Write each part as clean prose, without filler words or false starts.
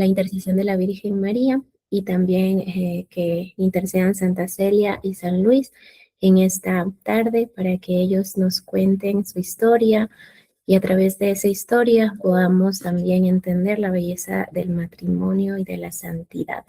la intercesión de la Virgen María y también que intercedan Santa Celia y San Luis en esta tarde para que ellos nos cuenten su historia y a través de esa historia podamos también entender la belleza del matrimonio y de la santidad.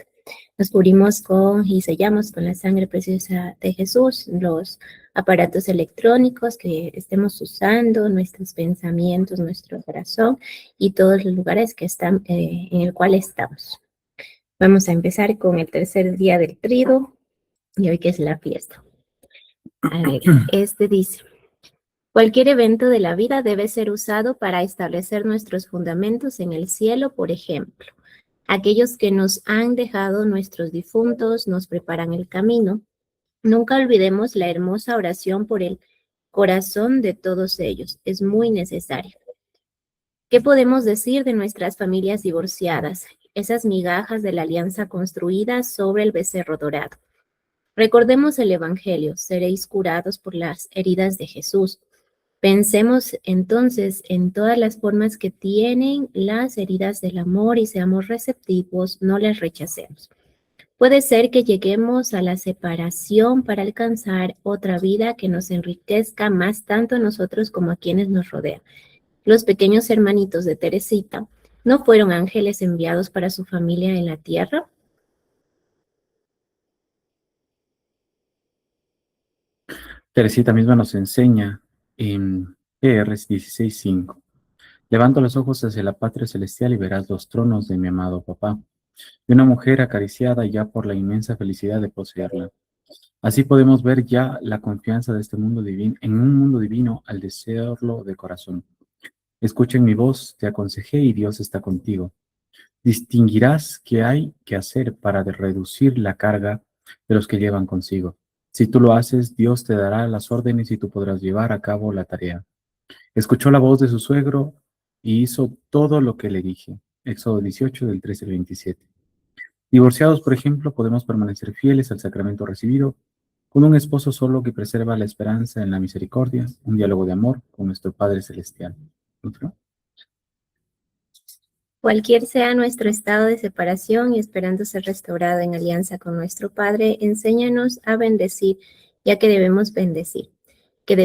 Nos cubrimos y sellamos con la sangre preciosa de Jesús los aparatos electrónicos que estemos usando, nuestros pensamientos, nuestro corazón y todos los lugares que están, en el cual estamos. Vamos a empezar con el tercer día del triduo y hoy que es la fiesta. A ver, dice: cualquier evento de la vida debe ser usado para establecer nuestros fundamentos en el cielo, por ejemplo. Aquellos que nos han dejado nuestros difuntos nos preparan el camino. Nunca olvidemos la hermosa oración por el corazón de todos ellos. Es muy necesaria. ¿Qué podemos decir de nuestras familias divorciadas? Esas migajas de la alianza construida sobre el becerro dorado. Recordemos el Evangelio. Seréis curados por las heridas de Jesús. Pensemos entonces en todas las formas que tienen las heridas del amor y seamos receptivos, no las rechacemos. Puede ser que lleguemos a la separación para alcanzar otra vida que nos enriquezca más tanto a nosotros como a quienes nos rodean. Los pequeños hermanitos de Teresita no fueron ángeles enviados para su familia en la tierra. Teresita misma nos enseña en PRs 16:5. Levanto los ojos hacia la patria celestial y verás los tronos de mi amado papá, y una mujer acariciada ya por la inmensa felicidad de poseerla. Así podemos ver ya la confianza de este mundo divino, en un mundo divino al desearlo de corazón. Escuchen mi voz, te aconsejé y Dios está contigo. Distinguirás qué hay que hacer para reducir la carga de los que llevan consigo. Si tú lo haces, Dios te dará las órdenes y tú podrás llevar a cabo la tarea. Escuchó la voz de su suegro y hizo todo lo que le dije. Éxodo 18, del 13 al 27. Divorciados, por ejemplo, podemos permanecer fieles al sacramento recibido con un esposo solo que preserva la esperanza en la misericordia, un diálogo de amor con nuestro Padre Celestial. ¿Otro? Cualquier sea nuestro estado de separación y esperando ser restaurado en alianza con nuestro Padre, enséñanos a bendecir, ya que debemos bendecir, que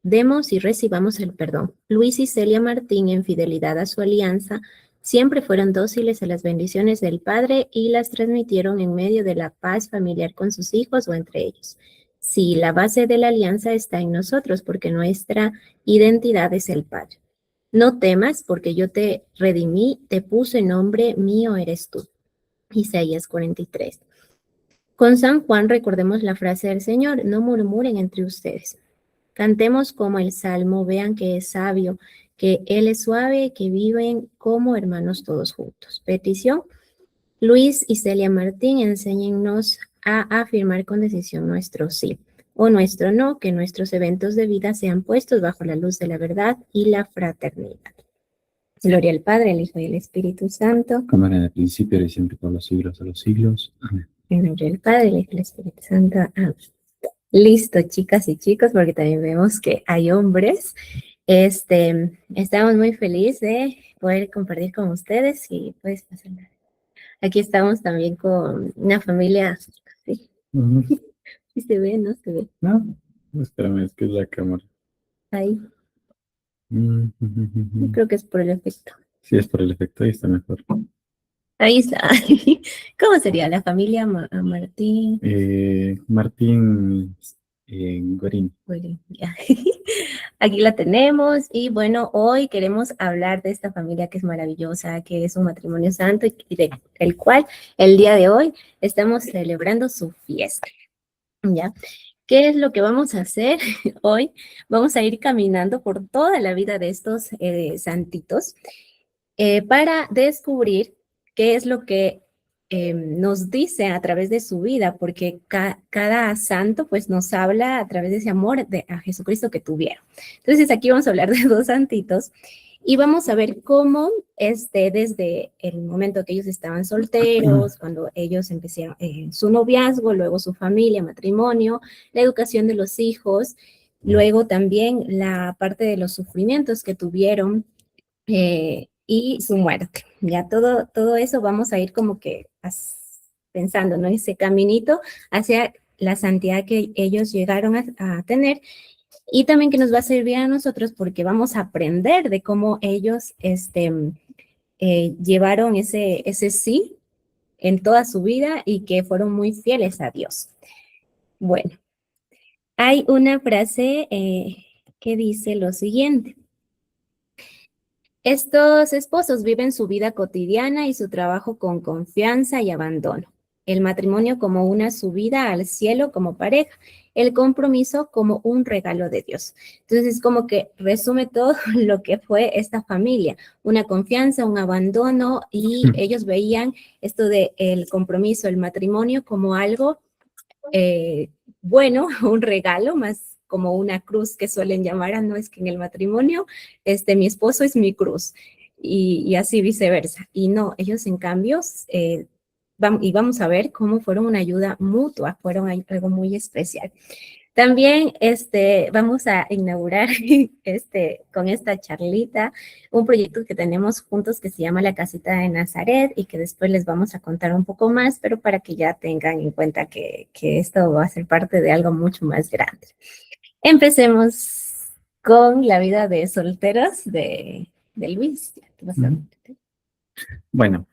demos y recibamos el perdón. Luis y Celia Martín, en fidelidad a su alianza, siempre fueron dóciles a las bendiciones del Padre y las transmitieron en medio de la paz familiar con sus hijos o entre ellos. Sí, la base de la alianza está en nosotros, porque nuestra identidad es el Padre. No temas, porque yo te redimí, te puse nombre, mío eres tú. Isaías 43. Con San Juan recordemos la frase del Señor: no murmuren entre ustedes. Cantemos como el Salmo, vean que es sabio, que Él es suave, que viven como hermanos todos juntos. Petición: Luis y Celia Martín, enséñennos a afirmar con decisión nuestro sí o nuestro no, que nuestros eventos de vida sean puestos bajo la luz de la verdad y la fraternidad. Gloria al Padre, al Hijo y al Espíritu Santo. Como era en el principio, y siempre, por los siglos de los siglos. Amén. En nombre del Padre, del Hijo y del Espíritu Santo. Amén. Listo, chicas y chicos, porque también vemos que hay hombres. Estamos muy felices de poder compartir con ustedes y pues pasar. Aquí estamos también con una familia. Sí. Sí se ve, ¿no? Se ve. No, espérame, es que es la cámara. Ahí. Yo creo que es por el efecto. Sí, es por el efecto, ahí está mejor. Ahí está. ¿Cómo sería la familia Martín? Martín Gorín. Bueno, ya. Aquí la tenemos y bueno, hoy queremos hablar de esta familia que es maravillosa, que es un matrimonio santo y del cual el día de hoy estamos celebrando su fiesta. ¿Ya? ¿Qué es lo que vamos a hacer hoy? Vamos a ir caminando por toda la vida de estos santitos para descubrir qué es lo que nos dice a través de su vida, porque cada santo pues nos habla a través de ese amor a Jesucristo que tuvieron. Entonces aquí vamos a hablar de dos santitos y vamos a ver cómo desde el momento que ellos estaban solteros, cuando ellos empezaron su noviazgo, luego su familia, matrimonio, la educación de los hijos, luego también la parte de los sufrimientos que tuvieron y su muerte. ya todo eso vamos a ir como que pensando, ¿no? Ese caminito hacia la santidad que ellos llegaron a tener y también que nos va a servir a nosotros porque vamos a aprender de cómo ellos llevaron ese sí en toda su vida y que fueron muy fieles a Dios. Bueno, hay una frase que dice lo siguiente. Estos esposos viven su vida cotidiana y su trabajo con confianza y abandono. El matrimonio como una subida al cielo como pareja, el compromiso como un regalo de Dios. Entonces, es como que resume todo lo que fue esta familia, una confianza, un abandono, y ellos veían esto de el compromiso, el matrimonio como algo bueno, un regalo, más como una cruz que suelen llamar, no es que en el matrimonio, mi esposo es mi cruz, y así viceversa. Y no, ellos en cambio, y vamos a ver cómo fueron una ayuda mutua, fueron algo muy especial. También vamos a inaugurar con esta charlita un proyecto que tenemos juntos que se llama La Casita de Nazaret y que después les vamos a contar un poco más, pero para que ya tengan en cuenta que esto va a ser parte de algo mucho más grande. Empecemos con la vida de solteros de Luis. Bueno,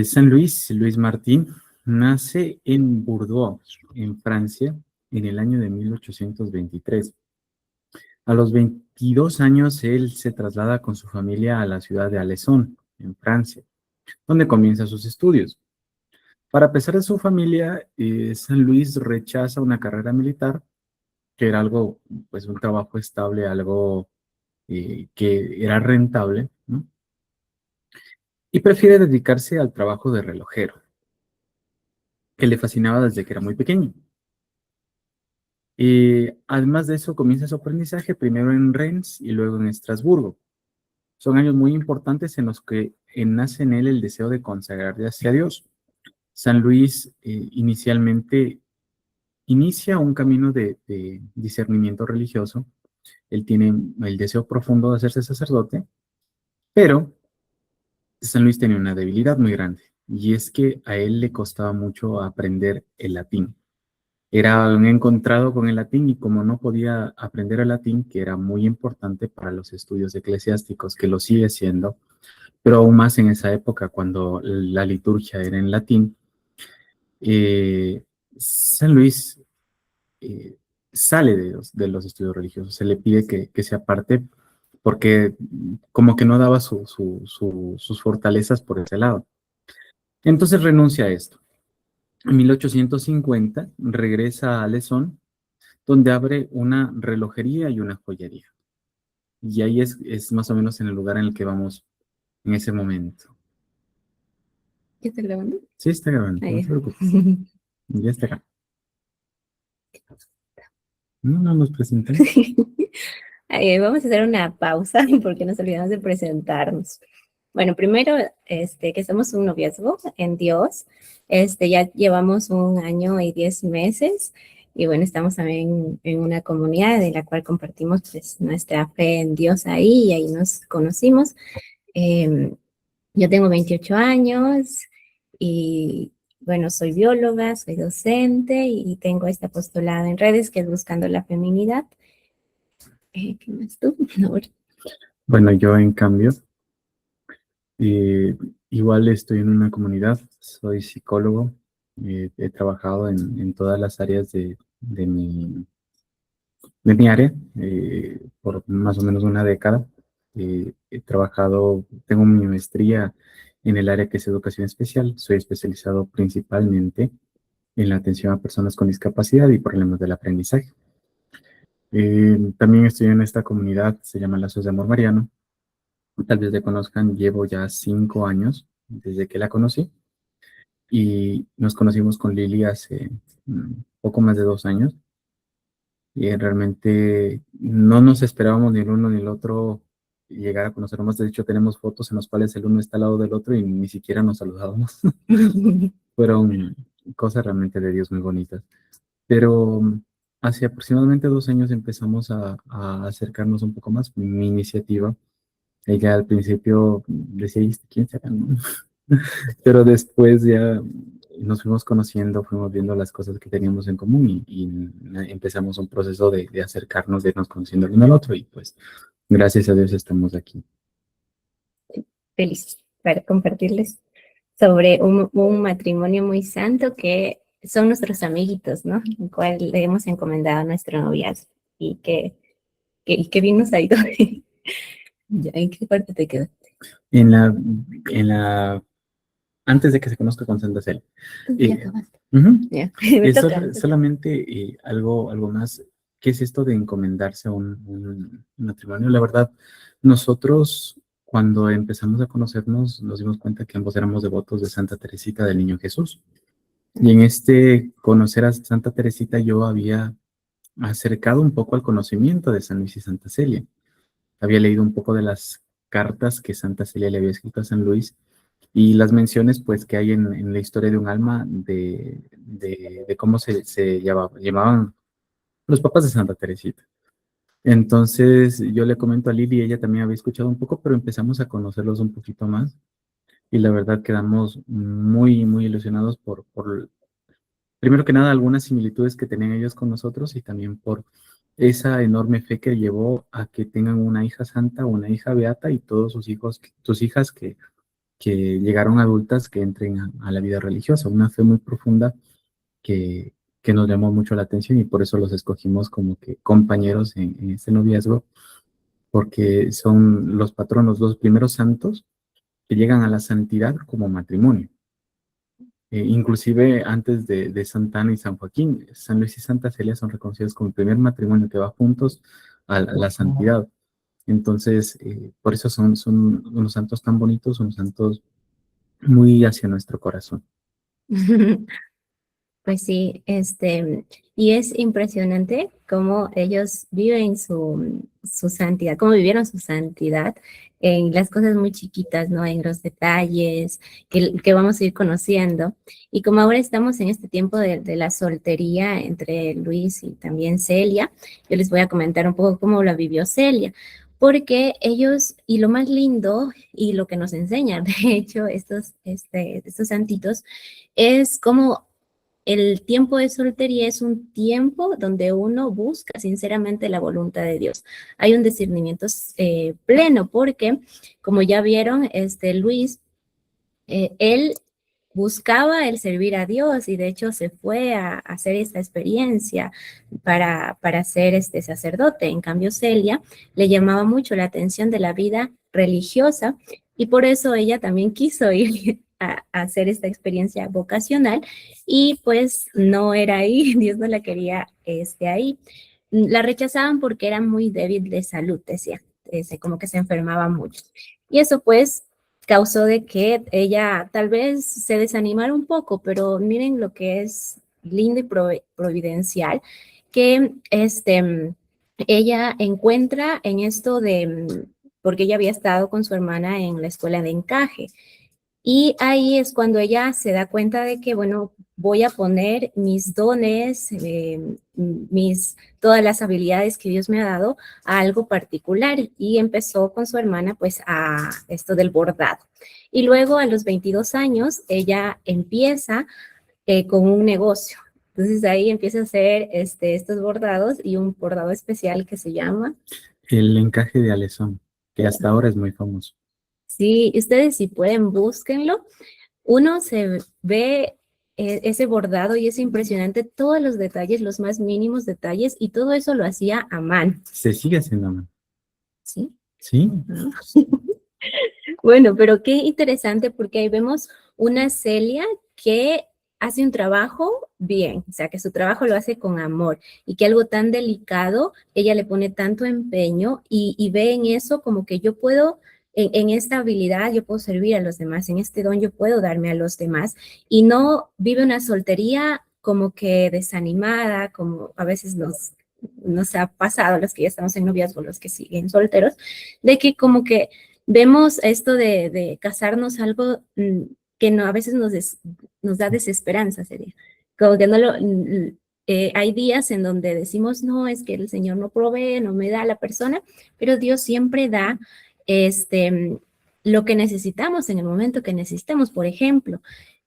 San Luis, Luis Martín, nace en Bordeaux, en Francia, en el año de 1823. A los 22 años, él se traslada con su familia a la ciudad de Alençon, en Francia, donde comienza sus estudios. Para pesar de su familia, San Luis rechaza una carrera militar, que era algo, pues un trabajo estable, algo que era rentable, ¿no? Y prefiere dedicarse al trabajo de relojero, que le fascinaba desde que era muy pequeño. Además de eso, comienza su aprendizaje primero en Rennes y luego en Estrasburgo. Son años muy importantes en los que nace en él el deseo de consagrarse hacia Dios. San Luis inicialmente inicia un camino de discernimiento religioso. Él tiene el deseo profundo de hacerse sacerdote, pero San Luis tenía una debilidad muy grande, y es que a él le costaba mucho aprender el latín. Era un encontrado con el latín y como no podía aprender el latín, que era muy importante para los estudios eclesiásticos, que lo sigue siendo, pero aún más en esa época cuando la liturgia era en latín, San Luis sale de los estudios religiosos, se le pide que se aparte porque como que no daba sus fortalezas por ese lado. Entonces renuncia a esto. En 1850 regresa a Alençon, donde abre una relojería y una joyería. Y ahí es más o menos en el lugar en el que vamos en ese momento. ¿Ya está grabando? Sí, está grabando, no Ahí. te preocupes. Ya está acá. No nos presentamos. Vamos a hacer una pausa porque nos olvidamos de presentarnos. Bueno, primero, que somos un noviazgo en Dios. Ya llevamos 1 año y 10 meses y bueno, estamos también en una comunidad en la cual compartimos pues nuestra fe en Dios ahí y ahí nos conocimos. Yo tengo 28 años y bueno, soy bióloga, soy docente y tengo este apostolado en redes que es Buscando la Feminidad. ¿Qué más tú? No. Bueno, yo en cambio, igual estoy en una comunidad, soy psicólogo, he trabajado en todas las áreas de mi área por más o menos una década. He trabajado, tengo mi maestría en el área que es educación especial, soy especializado principalmente en la atención a personas con discapacidad y problemas del aprendizaje. También estoy en esta comunidad, se llama Lazos de Amor Mariano. Tal vez la conozcan, llevo ya 5 años desde que la conocí y nos conocimos con Lili hace poco más de 2 años y realmente no nos esperábamos ni el uno ni el otro llegar a conocernos. De hecho, tenemos fotos en las cuales el uno está al lado del otro y ni siquiera nos saludábamos. Fueron cosas realmente de Dios muy bonitas. Pero hace aproximadamente 2 años empezamos a acercarnos un poco más. Mi iniciativa Ella al principio decía, "¿Y este quién será?", ¿no? Pero después ya nos fuimos conociendo, fuimos viendo las cosas que teníamos en común y empezamos un proceso de acercarnos, de irnos conociendo el uno al otro y pues gracias a Dios estamos aquí. Feliz para compartirles sobre un matrimonio muy santo que son nuestros amiguitos, ¿no? El cual le hemos encomendado a nuestro noviazgo y que bien nos ha ido. Ya, ¿en qué parte te quedas? En la, en la, antes de que se conozca con Santa Cel. Ya acabaste. Ujú. Ya, me toca. Solamente algo más, ¿qué es esto de encomendarse a un matrimonio? La verdad, nosotros cuando empezamos a conocernos nos dimos cuenta que ambos éramos devotos de Santa Teresita del Niño Jesús. Y en este conocer a Santa Teresita yo había acercado un poco al conocimiento de San Luis y Santa Celia. Había leído un poco de las cartas que Santa Celia le había escrito a San Luis y las menciones pues que hay en la historia de un alma de cómo se llamaban los papás de Santa Teresita. Entonces yo le comento a Lili, ella también había escuchado un poco, pero empezamos a conocerlos un poquito más y la verdad quedamos muy, muy ilusionados por primero que nada, algunas similitudes que tenían ellos con nosotros y también por esa enorme fe que llevó a que tengan una hija santa, una hija beata y todos sus hijos, sus hijas que llegaron adultas que entren a la vida religiosa. Una fe muy profunda que, que nos llamó mucho la atención y por eso los escogimos como que compañeros en este noviazgo, porque son los patronos, los primeros santos que llegan a la santidad como matrimonio. Inclusive antes de Santana y San Joaquín, San Luis y Santa Celia son reconocidos como el primer matrimonio que va juntos a la santidad. Entonces, por eso son unos santos tan bonitos, unos santos muy hacia nuestro corazón. Pues sí, y es impresionante cómo ellos viven su santidad, cómo vivieron su santidad en las cosas muy chiquitas, ¿no? En los detalles que vamos a ir conociendo. Y como ahora estamos en este tiempo de la soltería entre Luis y también Celia, yo les voy a comentar un poco cómo la vivió Celia. Porque ellos, y lo más lindo, y lo que nos enseñan, de hecho, estos santitos, es cómo el tiempo de soltería es un tiempo donde uno busca sinceramente la voluntad de Dios. Hay un discernimiento pleno porque, como ya vieron, Luis, él buscaba el servir a Dios y de hecho se fue a hacer esta experiencia para ser este sacerdote. En cambio, Celia le llamaba mucho la atención de la vida religiosa y por eso ella también quiso ir a hacer esta experiencia vocacional y pues no era ahí, Dios no la quería ahí. La rechazaban porque era muy débil de salud, decía, como que se enfermaba mucho. Y eso pues causó de que ella tal vez se desanimara un poco, pero miren lo que es lindo y providencial, que ella encuentra en esto porque ella había estado con su hermana en la escuela de encaje, y ahí es cuando ella se da cuenta de que, bueno, voy a poner mis dones, todas las habilidades que Dios me ha dado a algo particular. Y empezó con su hermana, pues, a esto del bordado. Y luego, a los 22 años, ella empieza con un negocio. Entonces, ahí empieza a hacer estos bordados y un bordado especial que se llama... El encaje de Alezón, que hasta ahora es muy famoso. Sí, ustedes si pueden, búsquenlo. Uno se ve ese bordado y es impresionante todos los detalles, los más mínimos detalles, y todo eso lo hacía a mano. Se sigue haciendo a mano. ¿Sí? Sí. ¿No? Bueno, pero qué interesante porque ahí vemos una Celia que hace un trabajo bien, o sea, que su trabajo lo hace con amor y que algo tan delicado, ella le pone tanto empeño y ve en eso como que yo puedo, en esta habilidad yo puedo servir a los demás, en este don yo puedo darme a los demás y no vive una soltería como que desanimada, como a veces nos ha pasado los que ya estamos en noviazgo, los que siguen solteros, de que como que vemos esto de casarnos algo que no, a veces nos da desesperanza, sería. Como que no hay días en donde decimos, no, es que el Señor no provee, no me da la persona, pero Dios siempre da este, lo que necesitamos en el momento que necesitemos. Por ejemplo,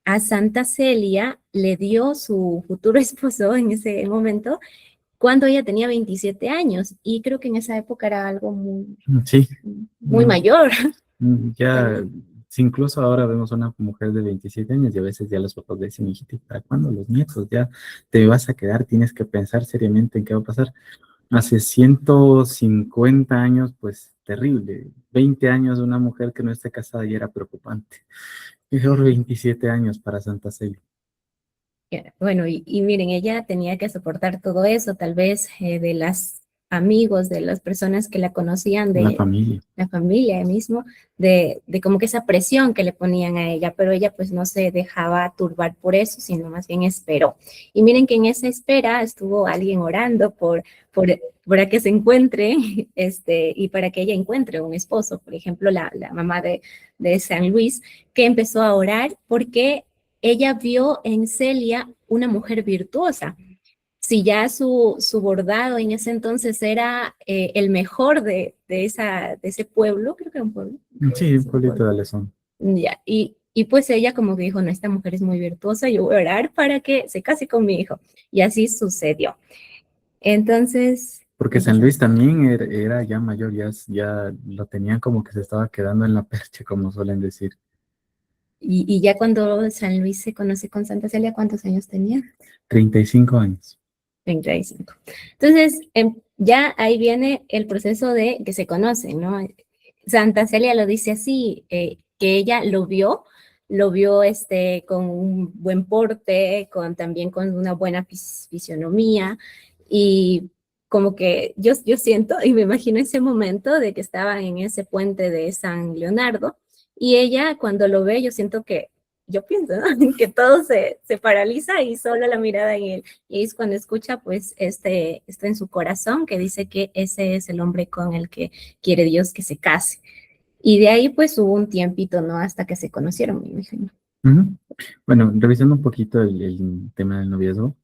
a Santa Celia le dio su futuro esposo en ese momento cuando ella tenía 27 años y creo que en esa época era algo muy, Sí, muy mm, mayor. ya, si incluso ahora vemos una mujer de 27 años y a veces ya los papás le dicen, hijita, ¿y para cuándo los nietos? Ya te vas a quedar, tienes que pensar seriamente en qué va a pasar. Hace 150 años, pues terrible. 20 años de una mujer que no esté casada ya era preocupante. Mejor 27 años para Santa Celia. Bueno, y miren, ella tenía que soportar todo eso, tal vez de las amigos, de las personas que la conocían, La de familia. la familia mismo, de como que esa presión que le ponían a ella, pero ella pues no se dejaba turbar por eso, sino más bien esperó. Y miren que en esa espera estuvo alguien orando por, para que se encuentre, y para que ella encuentre un esposo, por ejemplo, la mamá de San Luis, que empezó a orar porque ella vio en Celia una mujer virtuosa. Si ya su bordado en ese entonces era el mejor de ese pueblo, creo que era un pueblo. Sí, un Sí, un pueblito pueblo. de Alezón. Ya, y pues ella como que dijo, no, esta mujer es muy virtuosa, yo voy a orar para que se case con mi hijo. Y así sucedió. Entonces, Porque San empezó. Luis también era ya mayor, ya lo tenían como que se estaba quedando en la percha, como suelen decir. Y ya cuando San Luis se conoce con Santa Celia, ¿cuántos años tenía? 35 años. 35. Entonces, ya ahí viene el proceso de que se conocen, ¿no? Santa Celia lo dice así, que ella lo vio con un buen porte, también con una buena fisionomía, y como que yo siento y me imagino ese momento de que estaban en ese puente de San Leonardo, y ella cuando lo ve, yo siento que, yo pienso, ¿no? Que todo se paraliza y solo la mirada en él. Y es cuando escucha, pues, esto en su corazón, que dice que ese es el hombre con el que quiere Dios que se case. Y de ahí, pues, hubo un tiempito, ¿no? Hasta que se conocieron, me imagino. Ujú. Bueno, revisando un poquito el tema del noviazgo.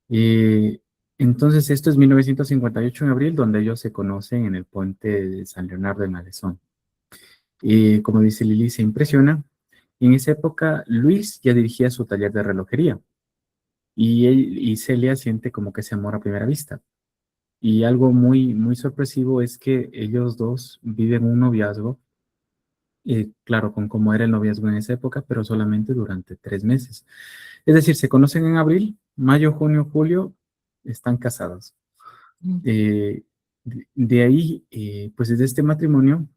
eh, entonces, esto es 1958 en abril, donde ellos se conocen en el puente de San Leonardo en Alezón. Y como dice Lili, se impresiona. En esa época, Luis ya dirigía su taller de relojería y Celia siente como que se amor a primera vista. Y algo muy, muy sorpresivo es que ellos dos viven un noviazgo, claro, con cómo era el noviazgo en esa época, pero solamente durante 3 meses. Es decir, se conocen en abril, mayo, junio, julio, están casados. De ahí, pues desde este matrimonio,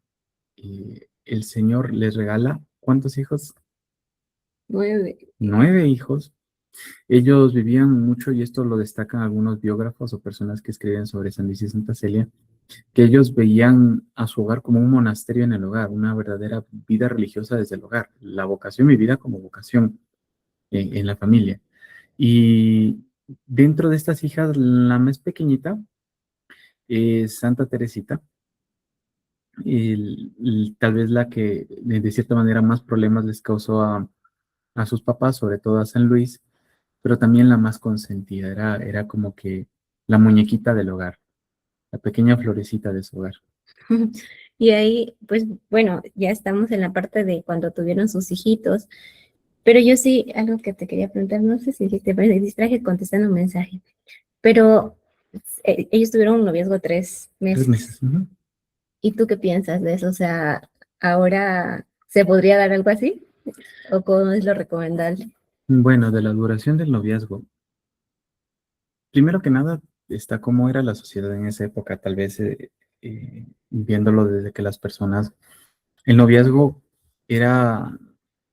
el Señor les regala, ¿cuántos hijos? 9. 9 hijos. Ellos vivían mucho, y esto lo destacan algunos biógrafos o personas que escriben sobre San Luis y Santa Celia, que ellos veían a su hogar como un monasterio en el hogar, una verdadera vida religiosa desde el hogar, la vocación vivida como vocación en la familia. Y dentro de estas hijas, la más pequeñita es Santa Teresita, tal vez la que de cierta manera más problemas les causó a sus papás, sobre todo a San Luis, pero también la más consentida, era como que la muñequita del hogar, la pequeña florecita de su hogar. Y ahí, pues, bueno, ya estamos en la parte de cuando tuvieron sus hijitos. Pero yo sí, algo que te quería preguntar, no sé si te distraje contestando un mensaje, pero ellos tuvieron un noviazgo 3 meses. 3 meses. Ujú. ¿Y tú qué piensas de eso? O sea, ¿ahora se podría dar algo así? ¿O cómo es lo recomendable? Bueno, de la duración del noviazgo, primero que nada está cómo era la sociedad en esa época, tal vez viéndolo desde que las personas, el noviazgo era,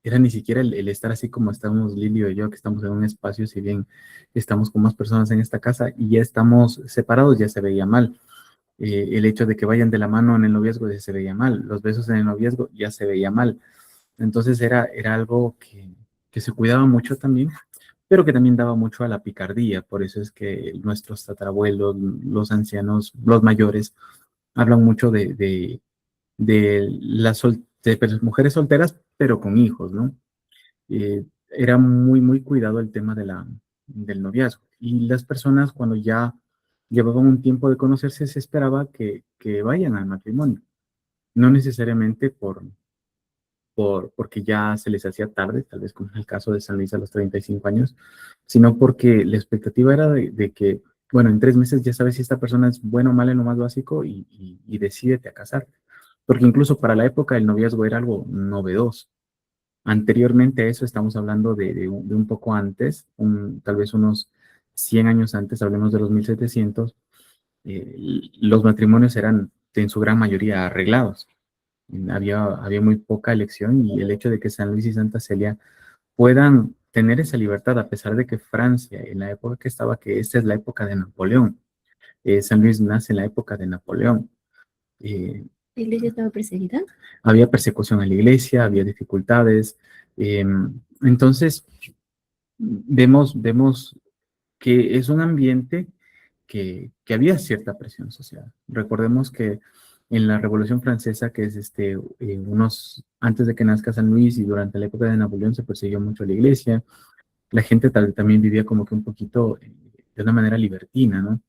era ni siquiera el estar así como estamos Lilio y yo, que estamos en un espacio, si bien estamos con más personas en esta casa y ya estamos separados, ya se veía mal. El hecho de que vayan de la mano en el noviazgo ya se veía mal, los besos en el noviazgo ya se veía mal. Entonces era algo que se cuidaba mucho también, pero que también daba mucho a la picardía. Por eso es que nuestros tatarabuelos, los ancianos, los mayores, hablan mucho de de mujeres solteras, pero con hijos, ¿no? Era muy, muy cuidado el tema del noviazgo. Y las personas, cuando ya llevaban un tiempo de conocerse, se esperaba que vayan al matrimonio. no necesariamente porque ya se les hacía tarde, tal vez como en el caso de San Luis a los 35 años, sino porque la expectativa era de que, bueno, en 3 meses ya sabes si esta persona es buena o mala en lo más básico y decídete a casar. Porque incluso para la época el noviazgo era algo novedoso. Anteriormente a eso estamos hablando de un poco antes, tal vez unos 100 años antes, hablemos de los 1700, los matrimonios eran en su gran mayoría arreglados. Había muy poca elección y el hecho de que San Luis y Santa Celia puedan tener esa libertad, a pesar de que Francia, en la época que estaba, que esta es la época de Napoleón, San Luis nace en la época de Napoleón. eh, ¿La iglesia estaba perseguida? Había persecución en la iglesia, había dificultades. eh, entonces, vemos que es un ambiente que había cierta presión social. Recordemos que en la Revolución Francesa, que es antes de que nazca San Luis y durante la época de Napoleón se persiguió mucho a la iglesia, la gente también vivía como que un poquito de una manera libertina, ¿no?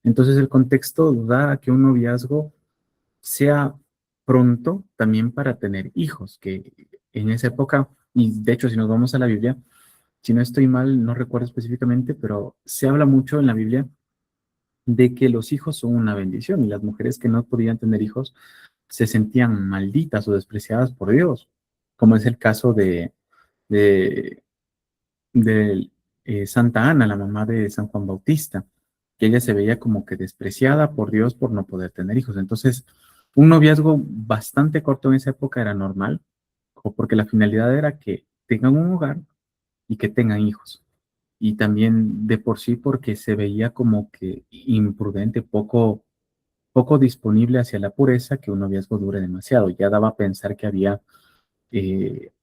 Entonces el contexto da a que un noviazgo sea pronto también para tener hijos, que en esa época, y de hecho si nos vamos a la Biblia, si no estoy mal, no recuerdo específicamente, pero se habla mucho en la Biblia de que los hijos son una bendición y las mujeres que no podían tener hijos se sentían malditas o despreciadas por Dios, como es el caso de, de Santa Ana, la mamá de San Juan Bautista, que ella se veía como que despreciada por Dios por no poder tener hijos. Entonces, un noviazgo bastante corto en esa época era normal, o porque la finalidad era que tengan un hogar y que tengan hijos. Y también de por sí porque se veía como que imprudente, poco disponible hacia la pureza, que un noviazgo dure demasiado. Ya daba a pensar que había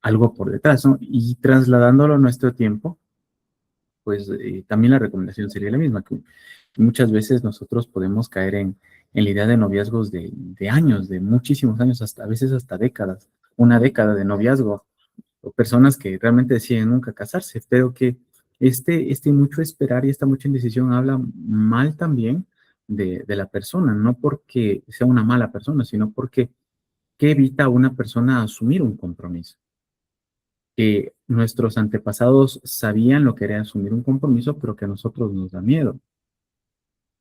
algo por detrás, ¿no? Y trasladándolo a nuestro tiempo, pues también la recomendación sería la misma, que muchas veces nosotros podemos caer en la idea de noviazgos de años, de muchísimos años, hasta a veces hasta décadas, una década de noviazgo, o personas que realmente deciden nunca casarse, pero que este mucho esperar y esta mucha indecisión habla mal también de la persona, no porque sea una mala persona, sino porque ¿qué evita a una persona asumir un compromiso? Que nuestros antepasados sabían lo que era asumir un compromiso, pero que a nosotros nos da miedo.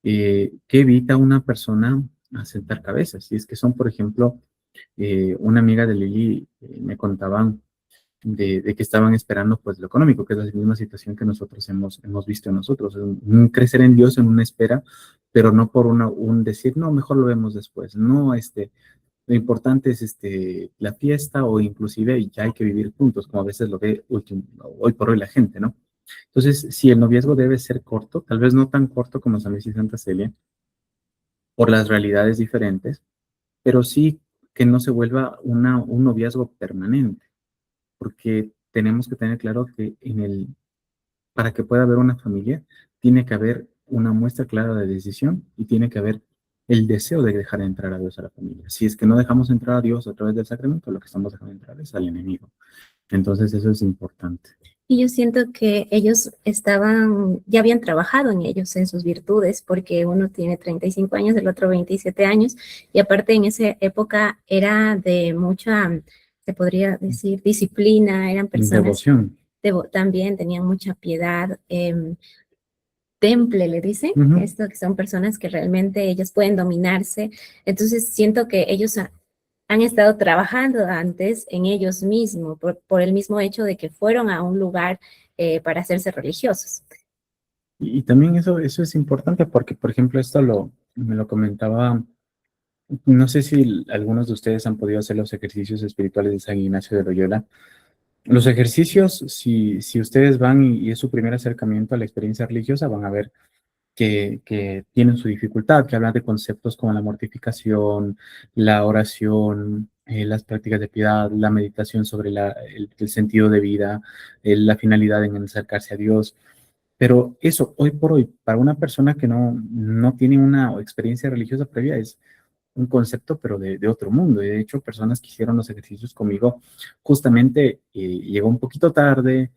¿Qué evita a una persona a sentar cabezas? Y es que son, por ejemplo, una amiga de Lili me contaban de que estaban esperando pues lo económico, que es la misma situación que nosotros hemos visto en nosotros, un crecer en Dios en una espera, pero no por un decir, no, mejor lo vemos después, no, lo importante es la fiesta o inclusive ya hay que vivir juntos, como a veces lo ve hoy por hoy la gente, ¿no? Entonces, si el noviazgo debe ser corto, tal vez no tan corto como San Luis y Santa Celia, por las realidades diferentes, pero sí que no se vuelva un noviazgo permanente, porque tenemos que tener claro que para que pueda haber una familia, tiene que haber una muestra clara de decisión y tiene que haber el deseo de dejar entrar a Dios a la familia. Si es que no dejamos entrar a Dios a través del sacramento, lo que estamos dejando entrar es al enemigo. Entonces eso es importante. Y yo siento que ellos ya habían trabajado en ellos, en sus virtudes, porque uno tiene 35 años, el otro 27 años, y aparte en esa época era de mucha, se podría decir, disciplina, eran personas, Devoción. también tenían mucha piedad, temple, le dicen, esto que son personas que realmente ellos pueden dominarse. Entonces siento que ellos han estado trabajando antes en ellos mismos por el mismo hecho de que fueron a un lugar para hacerse religiosos. Y también eso es importante porque, por ejemplo, me lo comentaba, no sé si algunos de ustedes han podido hacer los ejercicios espirituales de San Ignacio de Loyola. Los ejercicios, si ustedes van y es su primer acercamiento a la experiencia religiosa, van a ver que tienen su dificultad, que hablan de conceptos como la mortificación, la oración, las prácticas de piedad, la meditación sobre el sentido de vida, la finalidad en acercarse a Dios. Pero eso, hoy por hoy, para una persona que no tiene una experiencia religiosa previa, es un concepto, pero de otro mundo. Y de hecho, personas que hicieron los ejercicios conmigo, justamente llegó un poquito tarde,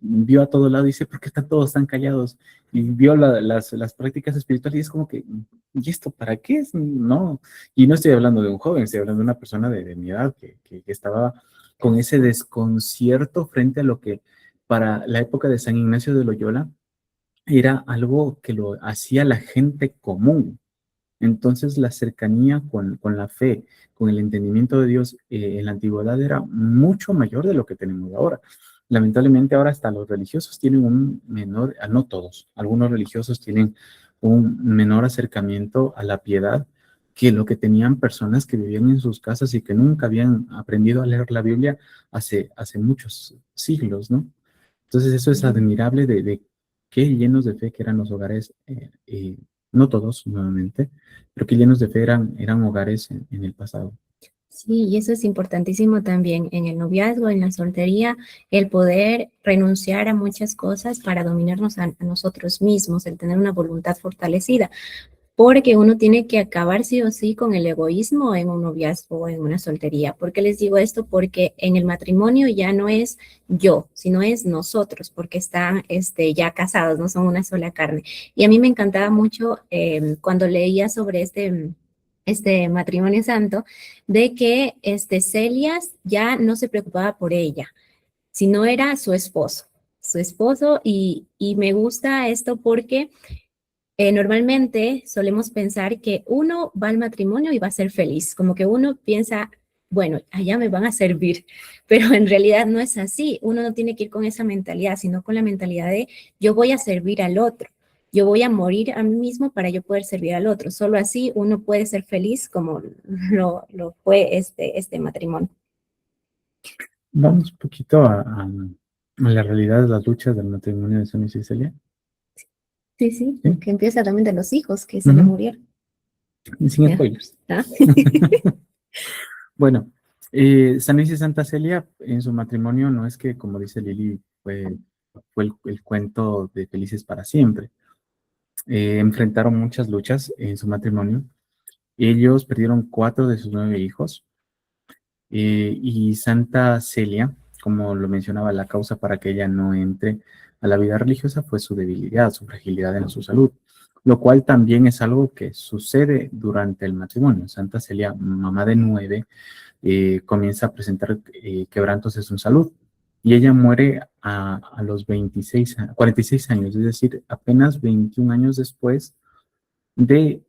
vio a todo lado y dice, ¿por qué están todos tan callados? Y vio las prácticas espirituales y es como que, ¿y esto para qué es? No, y no estoy hablando de un joven, estoy hablando de una persona de mi edad que estaba con ese desconcierto frente a lo que para la época de San Ignacio de Loyola era algo que lo hacía la gente común. Entonces la cercanía con la fe, con el entendimiento de Dios en la antigüedad era mucho mayor de lo que tenemos ahora. Lamentablemente ahora hasta los religiosos tienen un menor, no todos, algunos religiosos tienen un menor acercamiento a la piedad que lo que tenían personas que vivían en sus casas y que nunca habían aprendido a leer la Biblia hace muchos siglos, ¿no? Entonces eso es Ujú. admirable de qué llenos de fe que eran los hogares, no todos nuevamente, pero qué llenos de fe eran hogares en el pasado. Sí, y eso es importantísimo también en el noviazgo, en la soltería, el poder renunciar a muchas cosas para dominarnos a nosotros mismos, el tener una voluntad fortalecida. Porque uno tiene que acabar sí o sí con el egoísmo en un noviazgo o en una soltería. ¿Por qué les digo esto? Porque en el matrimonio ya no es yo, sino es nosotros, porque están ya casados, no son una sola carne. Y a mí me encantaba mucho cuando leía sobre este matrimonio santo, de que Celia ya no se preocupaba por ella, sino era su esposo, y me gusta esto porque normalmente solemos pensar que uno va al matrimonio y va a ser feliz, como que uno piensa, bueno, allá me van a servir, pero en realidad no es así. Uno no tiene que ir con esa mentalidad, sino con la mentalidad de yo voy a servir al otro, yo voy a morir a mí mismo para yo poder servir al otro. Solo así uno puede ser feliz como lo fue este matrimonio. Vamos un poquito a la realidad de las luchas del matrimonio de San Luis y Celia. Sí, sí, ¿Sí? que empieza también de los hijos que se le Ujú. murieron. Y sin ¿Ya? spoilers. ¿Ah? Bueno, San Luis y Santa Celia en su matrimonio no es que, como dice Lili, fue el cuento de felices para siempre. Enfrentaron muchas luchas en su matrimonio. Ellos perdieron 4 de sus 9 hijos. Y Santa Celia, como lo mencionaba, la causa para que ella no entre a la vida religiosa fue su debilidad, su fragilidad en su salud, lo cual también es algo que sucede durante el matrimonio. Santa Celia, mamá de 9, comienza a presentar quebrantos en su salud y ella muere a los 46 años, es decir, apenas 21 años después de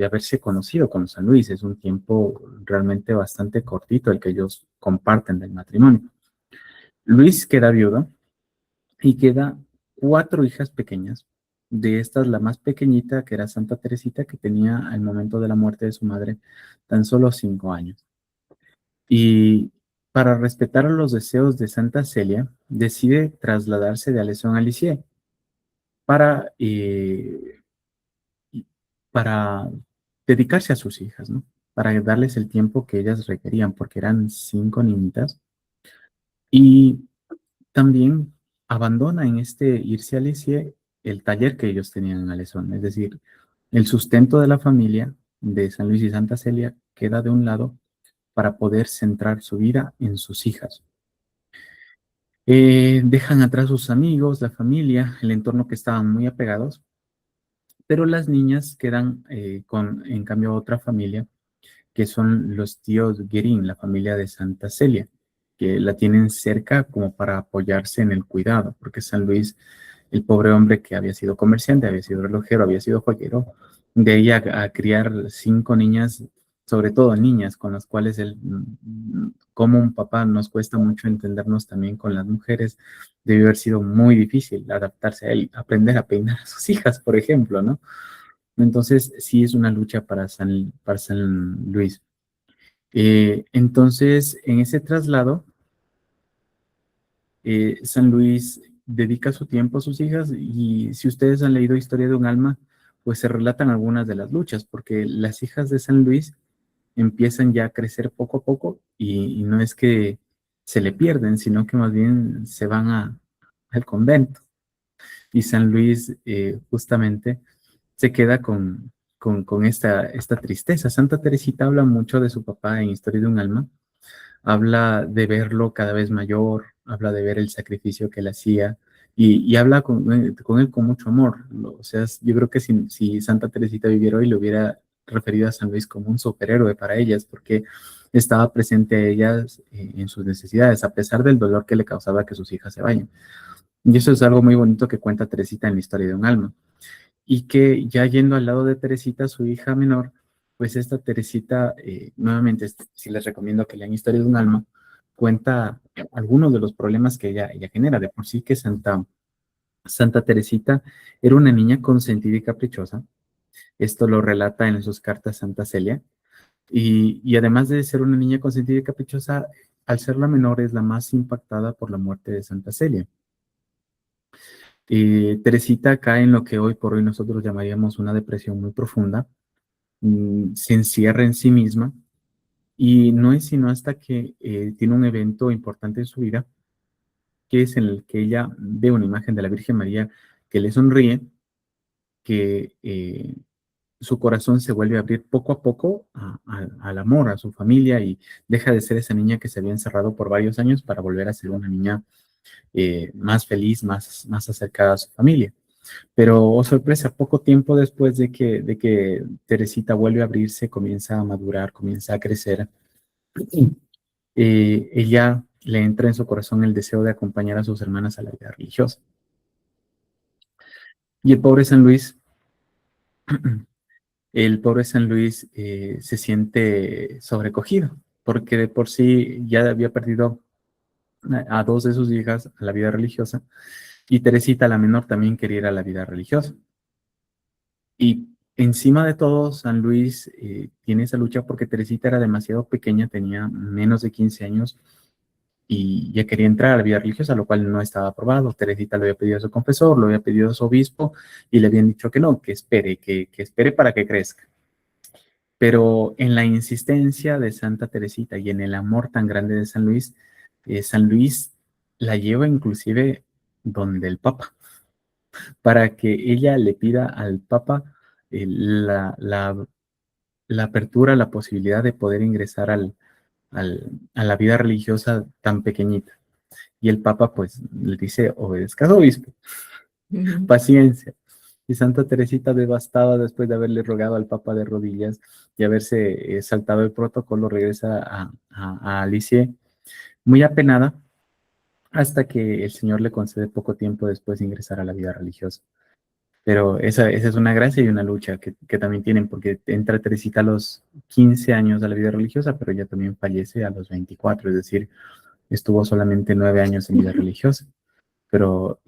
haberse conocido con San Luis. Es un tiempo realmente bastante cortito el que ellos comparten del matrimonio. Luis queda viudo y queda 4 hijas pequeñas. De estas, la más pequeñita, que era Santa Teresita, que tenía al momento de la muerte de su madre tan solo 5 años. Y para respetar los deseos de Santa Celia, decide trasladarse de Alezón a Lisieux para para dedicarse a sus hijas, ¿no? Para darles el tiempo que ellas requerían, porque eran 5 niñitas. Y también abandona en este irse a Lisieux el taller que ellos tenían en Alezón, es decir, el sustento de la familia de San Luis y Santa Celia queda de un lado para poder centrar su vida en sus hijas. Dejan atrás sus amigos, la familia, el entorno que estaban muy apegados, pero las niñas quedan en cambio, otra familia que son los tíos Guerín, la familia de Santa Celia, que la tienen cerca como para apoyarse en el cuidado, porque San Luis, el pobre hombre que había sido comerciante, había sido relojero, había sido joyero, de ahí a criar 5 niñas, sobre todo niñas, con las cuales él, como un papá, nos cuesta mucho entendernos también con las mujeres, debió haber sido muy difícil adaptarse a él, aprender a peinar a sus hijas, por ejemplo, ¿no? Entonces, sí es una lucha para San Luis. Entonces, en ese traslado, San Luis dedica su tiempo a sus hijas y si ustedes han leído Historia de un alma, pues se relatan algunas de las luchas, porque las hijas de San Luis empiezan ya a crecer poco a poco y no es que se le pierden, sino que más bien se van al convento. Y San Luis justamente se queda con esta tristeza. Santa Teresita habla mucho de su papá en Historia de un alma, habla de verlo cada vez mayor, habla de ver el sacrificio que él hacía y habla con él con mucho amor. O sea, yo creo que si Santa Teresita viviera hoy, le hubiera referido a San Luis como un superhéroe para ellas, porque estaba presente a ellas en sus necesidades, a pesar del dolor que le causaba que sus hijas se vayan. Y eso es algo muy bonito que cuenta Teresita en la historia de un alma. Y que ya yendo al lado de Teresita, su hija menor, pues esta Teresita, nuevamente, sí les recomiendo que lean Historia de un alma, cuenta algunos de los problemas que ella genera. De por sí que Santa Teresita era una niña consentida y caprichosa. Esto lo relata en sus cartas Santa Celia. Y además de ser una niña consentida y caprichosa, al ser la menor es la más impactada por la muerte de Santa Celia. Teresita cae en lo que hoy por hoy nosotros llamaríamos una depresión muy profunda, se encierra en sí misma y no es sino hasta que tiene un evento importante en su vida, que es en el que ella ve una imagen de la Virgen María que le sonríe, que su corazón se vuelve a abrir poco a poco al amor, a su familia y deja de ser esa niña que se había encerrado por varios años para volver a ser una niña más feliz, más acercada a su familia. Pero, oh sorpresa, poco tiempo después de que Teresita vuelve a abrirse, comienza a madurar, comienza a crecer, ella le entra en su corazón el deseo de acompañar a sus hermanas a la vida religiosa. Y el pobre San Luis se siente sobrecogido, porque de por sí ya había perdido a dos de sus hijas a la vida religiosa, y Teresita, la menor, también quería ir a la vida religiosa. Y encima de todo, San Luis tiene esa lucha porque Teresita era demasiado pequeña, tenía menos de 15 años y ya quería entrar a la vida religiosa, lo cual no estaba aprobado. Teresita lo había pedido a su confesor, lo había pedido a su obispo y le habían dicho que no, que espere para que crezca. Pero en la insistencia de Santa Teresita y en el amor tan grande de San Luis la lleva inclusive donde el Papa, para que ella le pida al Papa la apertura, la posibilidad de poder ingresar a la vida religiosa tan pequeñita. Y el Papa pues le dice, obedezca a su obispo, paciencia. Y Santa Teresita, devastada después de haberle rogado al Papa de rodillas y haberse saltado el protocolo, regresa a Alicia muy apenada, hasta que el Señor le concede poco tiempo después de ingresar a la vida religiosa. Pero esa es una gracia y una lucha que también tienen, porque entra Teresita a los 15 años a la vida religiosa, pero ella también fallece a los 24, es decir, estuvo solamente 9 años en vida religiosa. Pero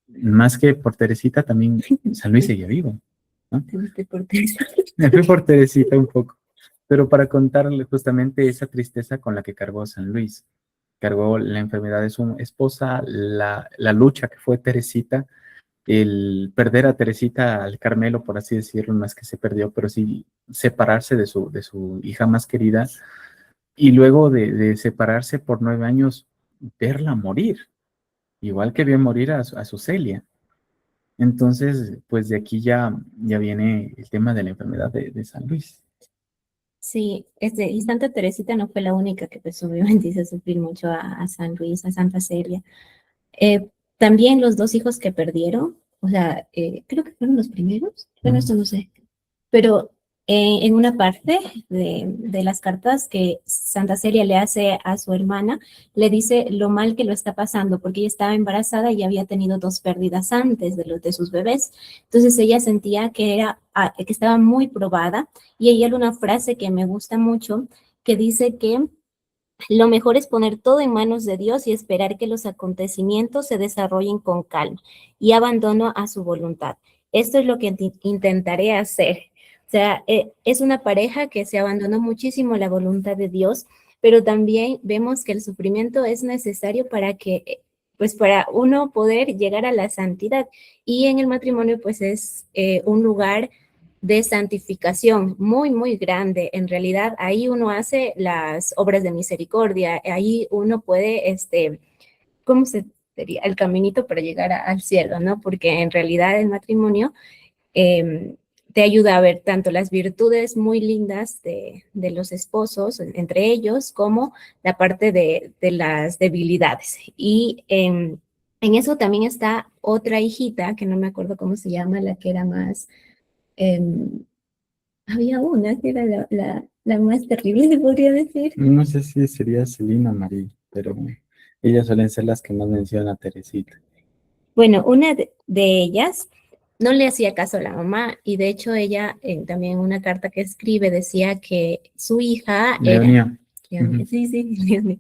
más que por Teresita, también San Luis seguía vivo, ¿no? Me fui por Teresita un poco, pero para contarle justamente esa tristeza con la que cargó San Luis. Cargó la enfermedad de su esposa, la lucha que fue Teresita, el perder a Teresita al Carmelo, por así decirlo, no es que se perdió, pero sí separarse de su hija más querida, y luego de separarse por 9 años, verla morir, igual que vio morir a su Celia. Entonces, pues de aquí ya viene el tema de la enfermedad de San Luis. Sí, y Santa Teresita no fue la única que pues obviamente hizo sufrir mucho a San Luis, a Santa Celia. También los dos hijos que perdieron, o sea, creo que fueron los primeros, bueno, esto no sé, pero en una parte de las cartas que Santa Celia le hace a su hermana, le dice lo mal que lo está pasando, porque ella estaba embarazada y había tenido dos pérdidas antes de sus bebés. Entonces ella sentía que estaba muy probada, y ella hay una frase que me gusta mucho que dice que lo mejor es poner todo en manos de Dios y esperar que los acontecimientos se desarrollen con calma y abandono a su voluntad. Esto es lo que intentaré hacer. O sea, es una pareja que se abandonó muchísimo la voluntad de Dios, pero también vemos que el sufrimiento es necesario pues para uno poder llegar a la santidad. Y en el matrimonio, pues es un lugar de santificación muy, muy grande. En realidad, ahí uno hace las obras de misericordia, ahí uno puede, ¿cómo se diría? El caminito para llegar al cielo, ¿no? Porque en realidad el matrimonio, eh, te ayuda a ver tanto las virtudes muy lindas de los esposos, entre ellos, como la parte de las debilidades. Y en eso también está otra hijita, que no me acuerdo cómo se llama, la que era más... em, había una que era la más terrible, se podría decir. No sé si sería Celina María, pero ellas suelen ser las que más mencionan a Teresita. Bueno, una de ellas no le hacía caso a la mamá y de hecho ella también en una carta que escribe decía que su hija era, Leonía. Ujú. sí, sí, Leonie,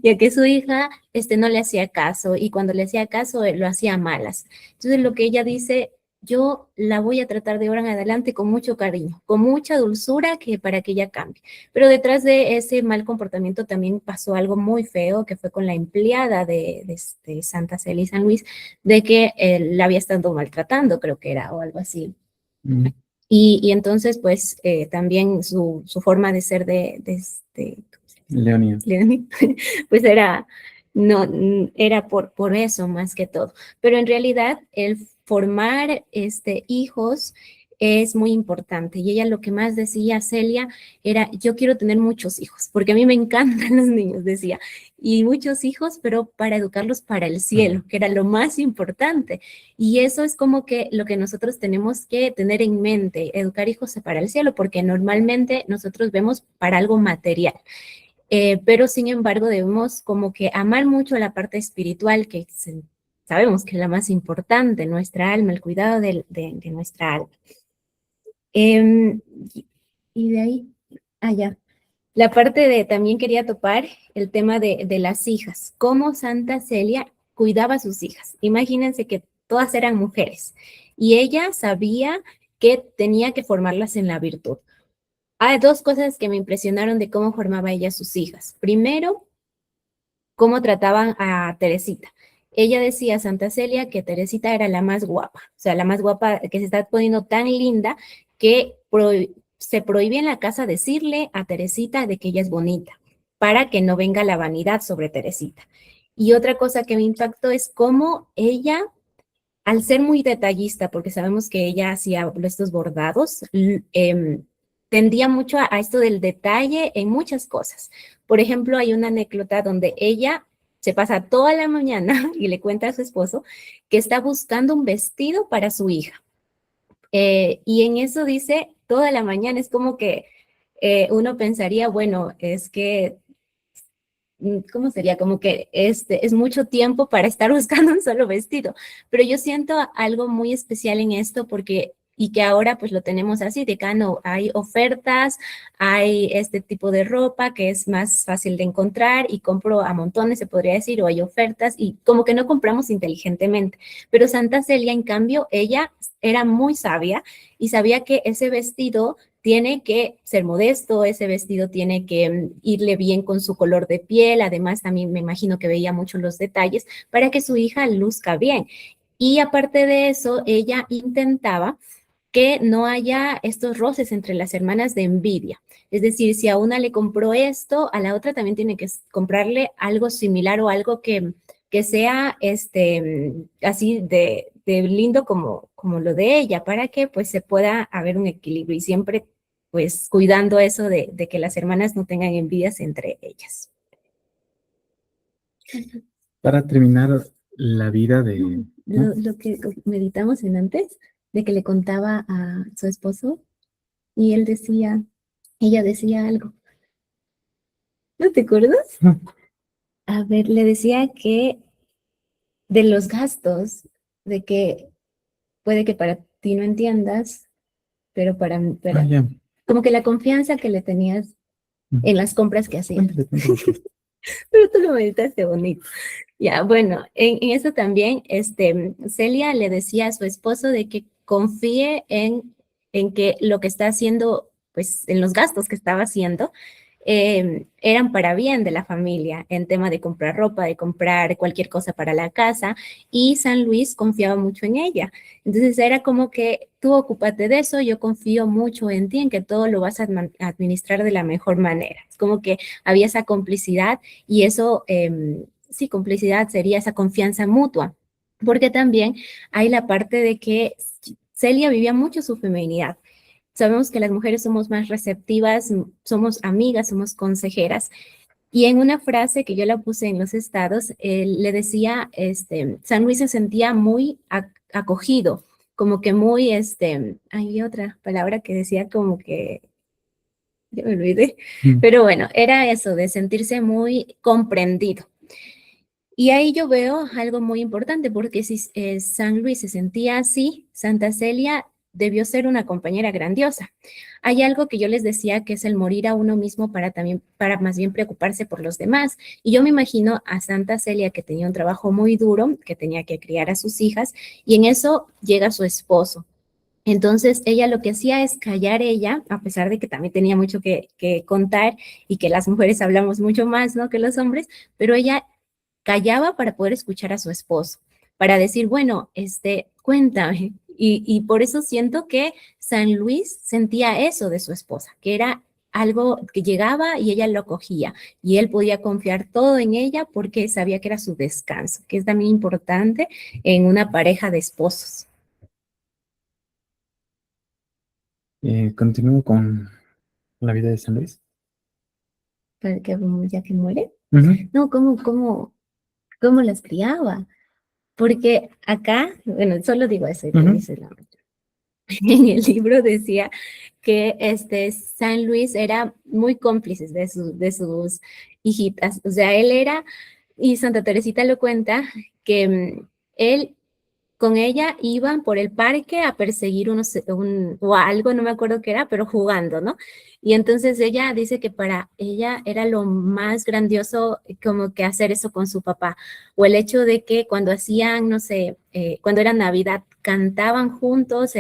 ya que su hija no le hacía caso y cuando le hacía caso lo hacía a malas. Entonces lo que ella dice, yo la voy a tratar de ahora en adelante con mucho cariño, con mucha dulzura que para que ella cambie. Pero detrás de ese mal comportamiento también pasó algo muy feo que fue con la empleada de Santa Celia y San Luis, de que la había estado maltratando, creo que era, o algo así. Mm. Y entonces, pues, también su forma de ser Leonía. Leonie, pues era, no, era por eso más que todo. Pero en realidad el formar hijos es muy importante. Y ella lo que más decía, Celia, era, yo quiero tener muchos hijos, porque a mí me encantan los niños, decía, y muchos hijos, pero para educarlos para el cielo, que era lo más importante. Y eso es como que lo que nosotros tenemos que tener en mente, educar hijos para el cielo, porque normalmente nosotros vemos para algo material. Pero sin embargo debemos como que amar mucho la parte espiritual que sabemos que es la más importante, nuestra alma, el cuidado de nuestra alma. Em, y de ahí, allá. La parte de, también quería topar el tema de las hijas, cómo Santa Celia cuidaba a sus hijas. Imagínense que todas eran mujeres y ella sabía que tenía que formarlas en la virtud. Hay dos cosas que me impresionaron de cómo formaba ella a sus hijas. Primero, cómo trataban a Teresita. Ella decía, Santa Celia, que Teresita era la más guapa, o sea, la más guapa, que se está poniendo tan linda que se prohíbe en la casa decirle a Teresita de que ella es bonita, para que no venga la vanidad sobre Teresita. Y otra cosa que me impactó es cómo ella, al ser muy detallista, porque sabemos que ella hacía estos bordados, tendía mucho a esto del detalle en muchas cosas. Por ejemplo, hay una anécdota donde ella se pasa toda la mañana y le cuenta a su esposo que está buscando un vestido para su hija. Y en eso dice toda la mañana, es como que uno pensaría, bueno, es que ¿cómo sería? Como que es mucho tiempo para estar buscando un solo vestido, pero yo siento algo muy especial en esto porque, y que ahora pues lo tenemos así, de que no, hay ofertas, hay este tipo de ropa que es más fácil de encontrar y compro a montones, se podría decir, o hay ofertas y como que no compramos inteligentemente, pero Santa Celia, en cambio, ella era muy sabia y sabía que ese vestido tiene que ser modesto, ese vestido tiene que irle bien con su color de piel, además también me imagino que veía mucho los detalles para que su hija luzca bien. Y aparte de eso, ella intentaba que no haya estos roces entre las hermanas de envidia. Es decir, si a una le compró esto, a la otra también tiene que comprarle algo similar o algo que sea así de lindo como lo de ella, para que pues se pueda haber un equilibrio y siempre pues cuidando eso de que las hermanas no tengan envidias entre ellas. Para terminar la vida de... ¿no? Lo que meditamos en antes, de que le contaba a su esposo y él decía, ella decía algo. ¿No te acuerdas? A ver, le decía que de los gastos, de que puede que para ti no entiendas, pero Ah, ya. como que la confianza que le tenías Mm. en las compras que hacías. Cuéntale, cuéntale tú. Pero tú lo meditaste bonito. Ya, bueno, en eso también, Celia le decía a su esposo de que confíe en que lo que está haciendo, pues en los gastos que estaba haciendo, eran para bien de la familia, en tema de comprar ropa, de comprar cualquier cosa para la casa, y San Luis confiaba mucho en ella. Entonces era como que tú ocúpate de eso, yo confío mucho en ti, en que todo lo vas a administrar de la mejor manera. Es como que había esa complicidad y eso, sí, complicidad sería esa confianza mutua, porque también hay la parte de que Celia vivía mucho su feminidad. sabemos que las mujeres somos más receptivas, somos amigas, somos consejeras. Y en una frase que yo la puse en los estados, le decía, San Luis se sentía muy acogido, como que muy, hay otra palabra que decía como que, ya me olvidé, Mm. pero bueno, era eso, de sentirse muy comprendido. Y ahí yo veo algo muy importante, porque si San Luis se sentía así, Santa Celia debió ser una compañera grandiosa. Hay algo que yo les decía que es el morir a uno mismo para también, para más bien preocuparse por los demás. Y yo me imagino a Santa Celia que tenía un trabajo muy duro, que tenía que criar a sus hijas, y en eso llega su esposo. Entonces ella lo que hacía es callar ella, a pesar de que también tenía mucho que contar y que las mujeres hablamos mucho más, ¿no? Que los hombres, pero ella callaba para poder escuchar a su esposo, para decir, bueno, cuéntame. Y por eso siento que San Luis sentía eso de su esposa, que era algo que llegaba y ella lo cogía y él podía confiar todo en ella porque sabía que era su descanso, que es también importante en una pareja de esposos. Continúo con la vida de San Luis. Para que ya que muere. Ujú, No, ¿cómo las criaba? Porque acá, bueno, solo digo eso y tú ujú. dices la otra. En el libro decía que San Luis era muy cómplice de sus hijitas. O sea, él era, y Santa Teresita lo cuenta, que él con ella iban por el parque a perseguir o algo, no me acuerdo qué era, pero jugando, ¿no? Y entonces ella dice que para ella era lo más grandioso como que hacer eso con su papá, o el hecho de que cuando hacían, no sé, cuando era Navidad, cantaban juntos,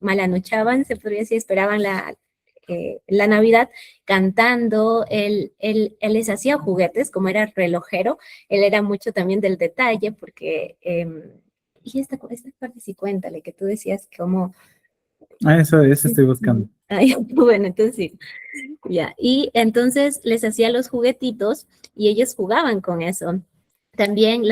malanochaban, se podría decir, esperaban la Navidad cantando, él les hacía juguetes, como era relojero, él era mucho también del detalle, porque y esta parte sí, cuéntale, que tú decías como... Eso estoy buscando. Ay, bueno, entonces sí, ya. Y entonces les hacía los juguetitos y ellos jugaban con eso. También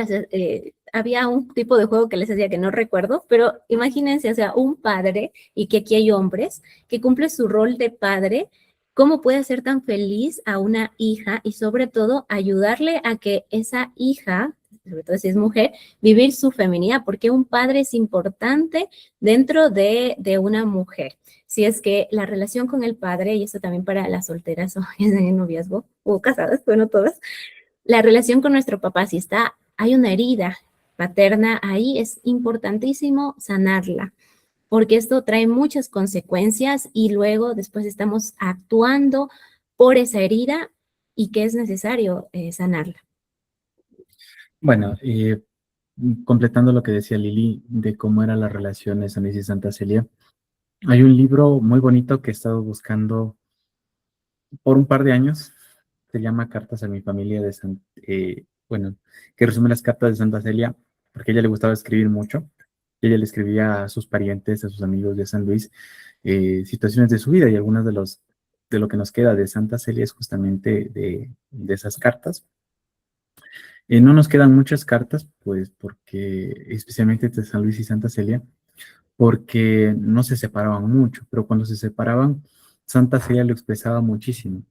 había un tipo de juego que les hacía que no recuerdo, pero imagínense, o sea, un padre, y que aquí hay hombres, que cumple su rol de padre, ¿cómo puede hacer tan feliz a una hija y sobre todo ayudarle a que esa hija, sobre todo si es mujer, vivir su feminidad? Porque un padre es importante dentro de una mujer. Si es que la relación con el padre, y esto también para las solteras o en noviazgo o casadas, bueno, todas, la relación con nuestro papá, si hay una herida paterna ahí, es importantísimo sanarla, porque esto trae muchas consecuencias y luego después estamos actuando por esa herida y que es necesario sanarla. Bueno, completando lo que decía Lili de cómo era la relación de San Luis y Santa Celia, hay un libro muy bonito que he estado buscando por un par de años. Se llama Cartas a mi familia bueno, que resume las cartas de Santa Celia, porque a ella le gustaba escribir mucho. Ella le escribía a sus parientes, a sus amigos de San Luis, situaciones de su vida, y algunas de lo que nos queda de Santa Celia es justamente de esas cartas. No nos quedan muchas cartas, pues porque, especialmente de San Luis y Santa Celia, porque no se separaban mucho, pero cuando se separaban, Santa Celia lo expresaba muchísimo.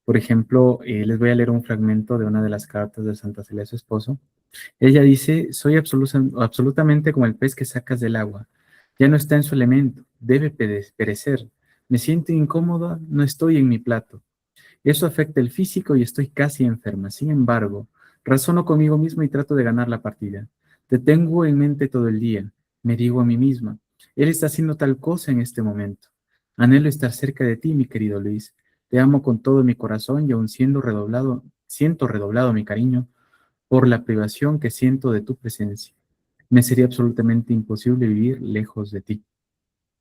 Por ejemplo, les voy a leer un fragmento de una de las cartas de Santa Celia a su esposo. Ella dice: soy absolutamente como el pez que sacas del agua. Ya no está en su elemento, debe perecer. Me siento incómoda, no estoy en mi plato. Eso afecta el físico y estoy casi enferma. Sin embargo, razono conmigo mismo y trato de ganar la partida. Te tengo en mente todo el día. Me digo a mí misma: él está haciendo tal cosa en este momento. Anhelo estar cerca de ti, mi querido Luis. Te amo con todo mi corazón y aun siento redoblado mi cariño por la privación que siento de tu presencia. Me sería absolutamente imposible vivir lejos de ti.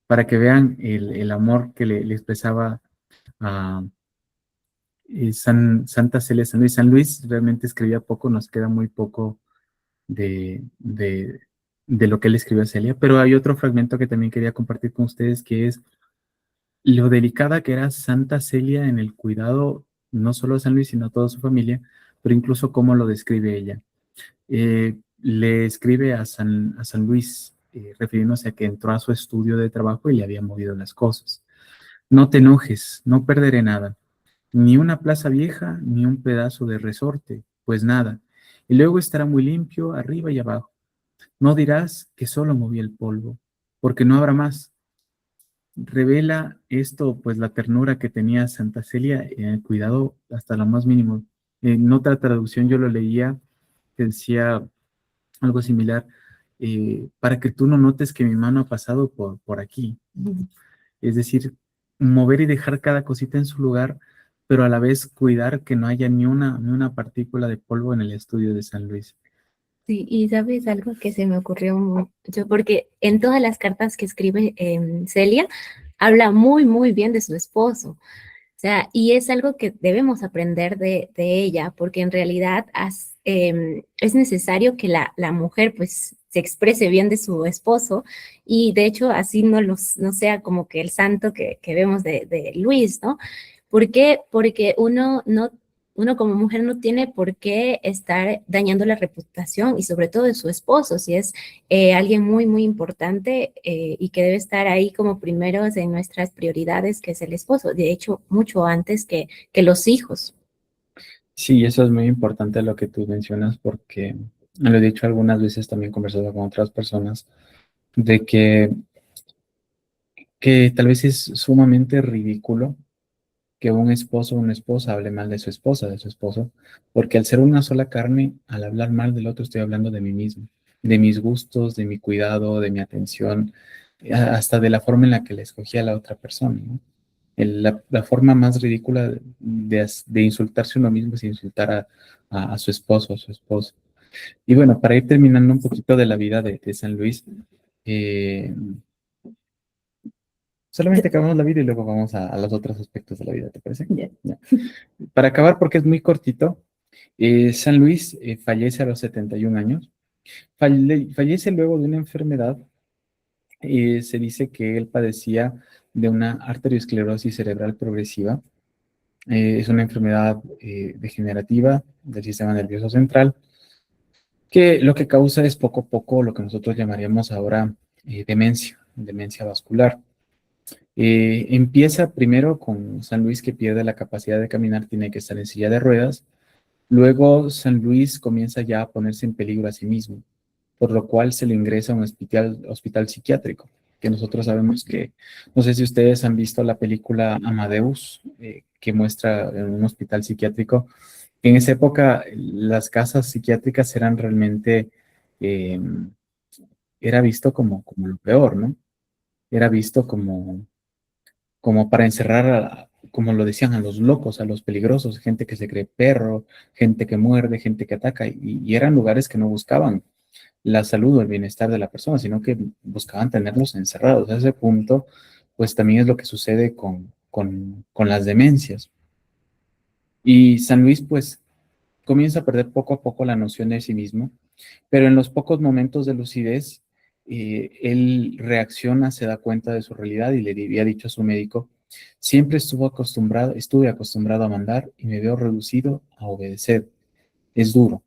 Para que vean el amor que le expresaba a Santa Celia San Luis. San Luis realmente escribía poco, nos queda muy poco de lo que él escribió a Celia, pero hay otro fragmento que también quería compartir con ustedes, que es lo delicada que era Santa Celia en el cuidado, no solo de San Luis, sino a toda su familia, pero incluso cómo lo describe ella. Le escribe a San Luis. refiriéndose a que entró a su estudio de trabajo y le había movido las cosas. No te enojes, no perderé nada, ni una plaza vieja, ni un pedazo de resorte, pues nada. Y luego estará muy limpio arriba y abajo. No dirás que solo moví el polvo, porque no habrá más. Revela esto, pues, la ternura que tenía Santa Celia, el cuidado hasta lo más mínimo. En otra traducción yo lo leía que decía algo similar, para que tú no notes que mi mano ha pasado por aquí. Es decir, mover y dejar cada cosita en su lugar, pero a la vez cuidar que no haya ni una partícula de polvo en el estudio de San Luis. Sí, y sabes algo que se me ocurrió mucho, porque en todas las cartas que escribe Celia, habla muy, muy bien de su esposo. O sea, y es algo que debemos aprender de ella, porque en realidad es necesario que la mujer pues se exprese bien de su esposo y de hecho así no sea como que el santo que vemos de Luis, ¿no? ¿Por qué? Porque uno como mujer no tiene por qué estar dañando la reputación y sobre todo de su esposo, si es alguien muy, muy importante y que debe estar ahí como primeros en nuestras prioridades, que es el esposo, de hecho, mucho antes que los hijos. Sí, eso es muy importante lo que tú mencionas porque lo he dicho algunas veces también conversado con otras personas de que tal vez es sumamente ridículo que un esposo o una esposa hable mal de su esposa, de su esposo, porque al ser una sola carne, al hablar mal del otro estoy hablando de mí mismo, de mis gustos, de mi cuidado, de mi atención, hasta de la forma en la que le escogí a la otra persona, ¿no? La forma más ridícula de insultarse uno mismo es insultar a su esposo o a su esposa. Y bueno, para ir terminando un poquito de la vida de San Luis, eh, solamente acabamos la vida y luego vamos a los otros aspectos de la vida, ¿te parece? Ya. Ya. Para acabar, porque es muy cortito, San Luis fallece a los 71 años. Fallece luego de una enfermedad. Se dice que él padecía de una arteriosclerosis cerebral progresiva. Es una enfermedad degenerativa del sistema nervioso central, que lo que causa es poco a poco lo que nosotros llamaríamos ahora demencia vascular. Empieza primero con San Luis que pierde la capacidad de caminar, tiene que estar en silla de ruedas. Luego San Luis comienza ya a ponerse en peligro a sí mismo, por lo cual se le ingresa a un hospital psiquiátrico, que nosotros sabemos que, no sé si ustedes han visto la película Amadeus, que muestra en un hospital psiquiátrico. En esa época las casas psiquiátricas eran realmente, eh, era visto como lo peor, ¿no? Era visto como para encerrar, como lo decían, a los locos, a los peligrosos, gente que se cree perro, gente que muerde, gente que ataca, y eran lugares que no buscaban la salud o el bienestar de la persona, sino que buscaban tenerlos encerrados. A ese punto, pues también es lo que sucede con las demencias. Y San Luis, pues, comienza a perder poco a poco la noción de sí mismo, pero en los pocos momentos de lucidez, él reacciona, se da cuenta de su realidad y le había dicho a su médico, siempre estuve acostumbrado a mandar y me veo reducido a obedecer. Es duro.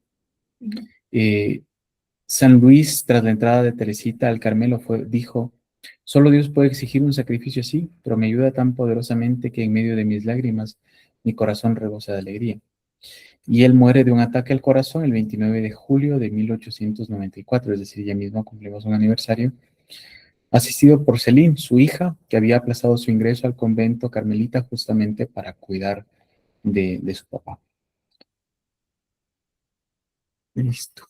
Eh, San Luis, tras la entrada de Teresita al Carmelo, dijo, solo Dios puede exigir un sacrificio así, pero me ayuda tan poderosamente que en medio de mis lágrimas mi corazón rebosa de alegría. Y él muere de un ataque al corazón el 29 de julio de 1894, es decir, ya mismo cumplimos un aniversario, asistido por Celine, su hija, que había aplazado su ingreso al convento carmelita justamente para cuidar de su papá. Listo.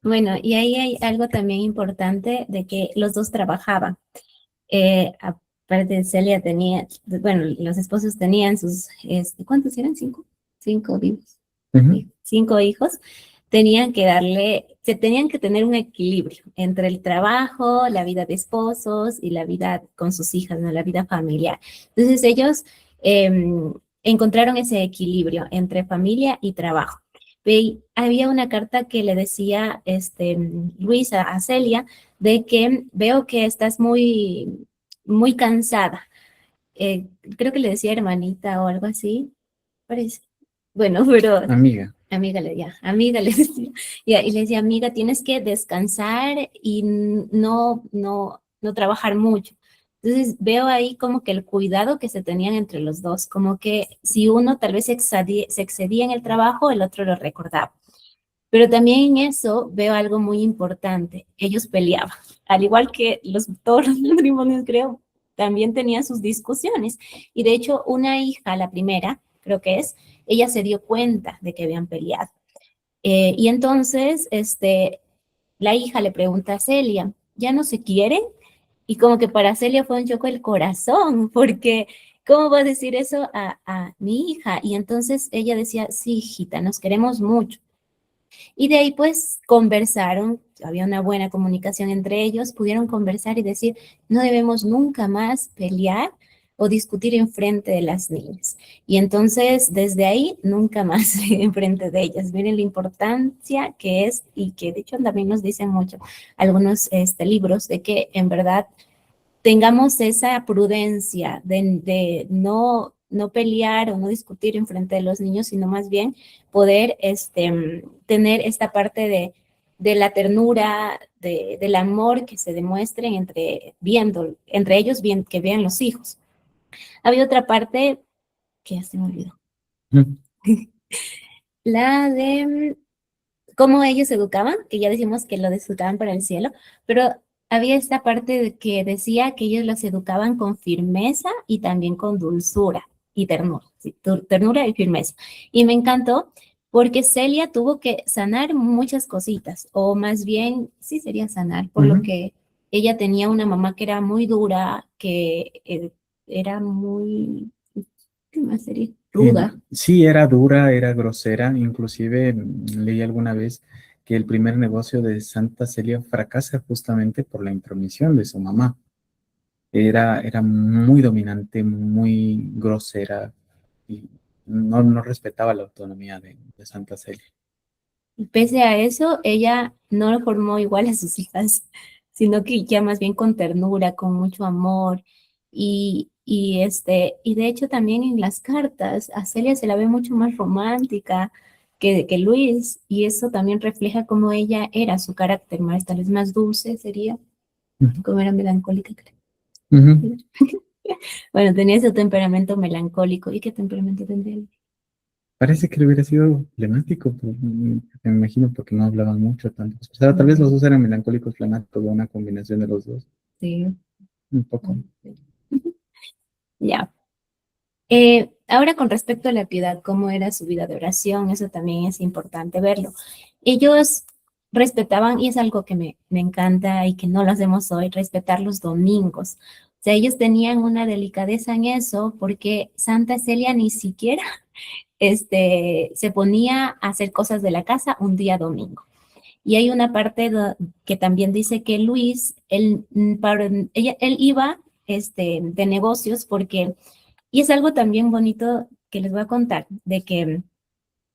Bueno, y ahí hay algo también importante de que los dos trabajaban. Aparte de Celia tenía, bueno, los esposos tenían ¿cuántos eran? Cinco vivos. Ujú. Sí, cinco hijos. Se tenían que tener un equilibrio entre el trabajo, la vida de esposos y la vida con sus hijas, ¿no? La vida familiar. Entonces ellos encontraron ese equilibrio entre familia y trabajo. Había una carta que le decía Luis a Celia de que veo que estás muy, muy cansada. Creo que le decía hermanita o algo así, parece. Bueno, pero Amiga. amiga le decía, amiga le decía, y le decía, amiga, tienes que descansar y no trabajar mucho. Entonces veo ahí como que el cuidado que se tenían entre los dos, como que si uno tal vez se excedía en el trabajo, el otro lo recordaba. Pero también en eso veo algo muy importante. Ellos peleaban, al igual que todos los matrimonios, creo, también tenían sus discusiones. Y de hecho, una hija, la primera, creo que es, ella se dio cuenta de que habían peleado. Y entonces, la hija le pregunta a Celia, ¿ya no se quieren? Y como que para Celia fue un choque el corazón, porque ¿cómo va a decir eso a mi hija? Y entonces ella decía, sí, hijita, nos queremos mucho. Y de ahí pues conversaron, había una buena comunicación entre ellos, pudieron conversar y decir, no debemos nunca más pelear o discutir en frente de las niñas. Y entonces desde ahí nunca más en frente de ellas. Miren la importancia que es y que de hecho también nos dicen mucho algunos libros de que en verdad tengamos esa prudencia de no pelear o no discutir en frente de los niños, sino más bien poder tener esta parte de la ternura, del amor que se demuestren entre ellos, bien, que vean los hijos. Había otra parte que ya se me olvidó. La de cómo ellos educaban, que ya decimos que lo educaban para el cielo, pero había esta parte de que decía que ellos los educaban con firmeza y también con dulzura y ternura, sí, ternura y firmeza. Y me encantó porque Celia tuvo que sanar muchas cositas, o más bien, sí sería sanar, por lo que ella tenía una mamá que era muy dura, que era muy, ¿qué más sería? Ruda. Sí, era dura, era grosera, inclusive leí alguna vez que el primer negocio de Santa Celia fracasa justamente por la intromisión de su mamá. Era muy dominante, muy grosera y no respetaba la autonomía de Santa Celia. Y pese a eso, ella no lo formó igual a sus hijas, sino que ya más bien con ternura, con mucho amor. Y de hecho también en las cartas, a Celia se la ve mucho más romántica que Luis, y eso también refleja cómo ella era, su carácter más, tal vez más dulce sería, como era melancólica, creo. Bueno, tenía ese temperamento melancólico. ¿Y qué temperamento tendría él? Parece que le hubiera sido flemático, pero, me imagino porque no hablaban mucho tanto. O sea, tal vez los dos eran melancólicos flemáticos, o una combinación de los dos. Sí. Un poco. Ya. Ahora con respecto a la piedad, cómo era su vida de oración, eso también es importante verlo. Ellos respetaban, y es algo que me encanta y que no lo hacemos hoy, respetar los domingos. O sea, ellos tenían una delicadeza en eso porque Santa Celia ni siquiera se ponía a hacer cosas de la casa un día domingo. Y hay una parte que también dice que Luis, él iba de negocios porque y es algo también bonito que les voy a contar, de que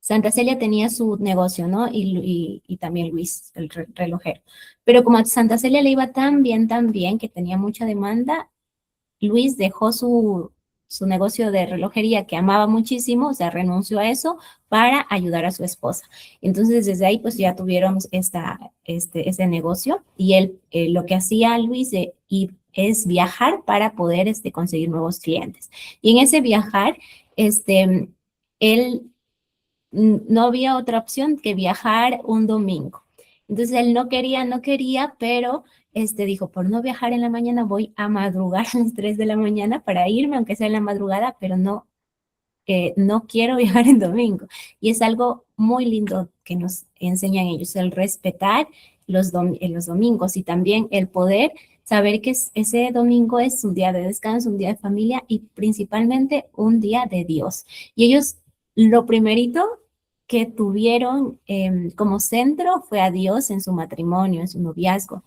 Santa Celia tenía su negocio, ¿no? Y también Luis, el relojero. Pero como a Santa Celia le iba tan bien, que tenía mucha demanda, Luis dejó su negocio de relojería que amaba muchísimo, o sea, renunció a eso para ayudar a su esposa. Entonces, desde ahí, pues ya tuvieron ese negocio y él, lo que hacía Luis es viajar para poder conseguir nuevos clientes. Y en ese viajar, él no había otra opción que viajar un domingo. Entonces él no quería, pero dijo, por no viajar en la mañana voy a madrugar a las 3 de la mañana para irme, aunque sea en la madrugada, pero no quiero viajar en domingo. Y es algo muy lindo que nos enseñan ellos, el respetar los domingos y también el poder saber que ese domingo es un día de descanso, un día de familia y principalmente un día de Dios. Y ellos, lo primerito que tuvieron como centro fue a Dios en su matrimonio, en su noviazgo.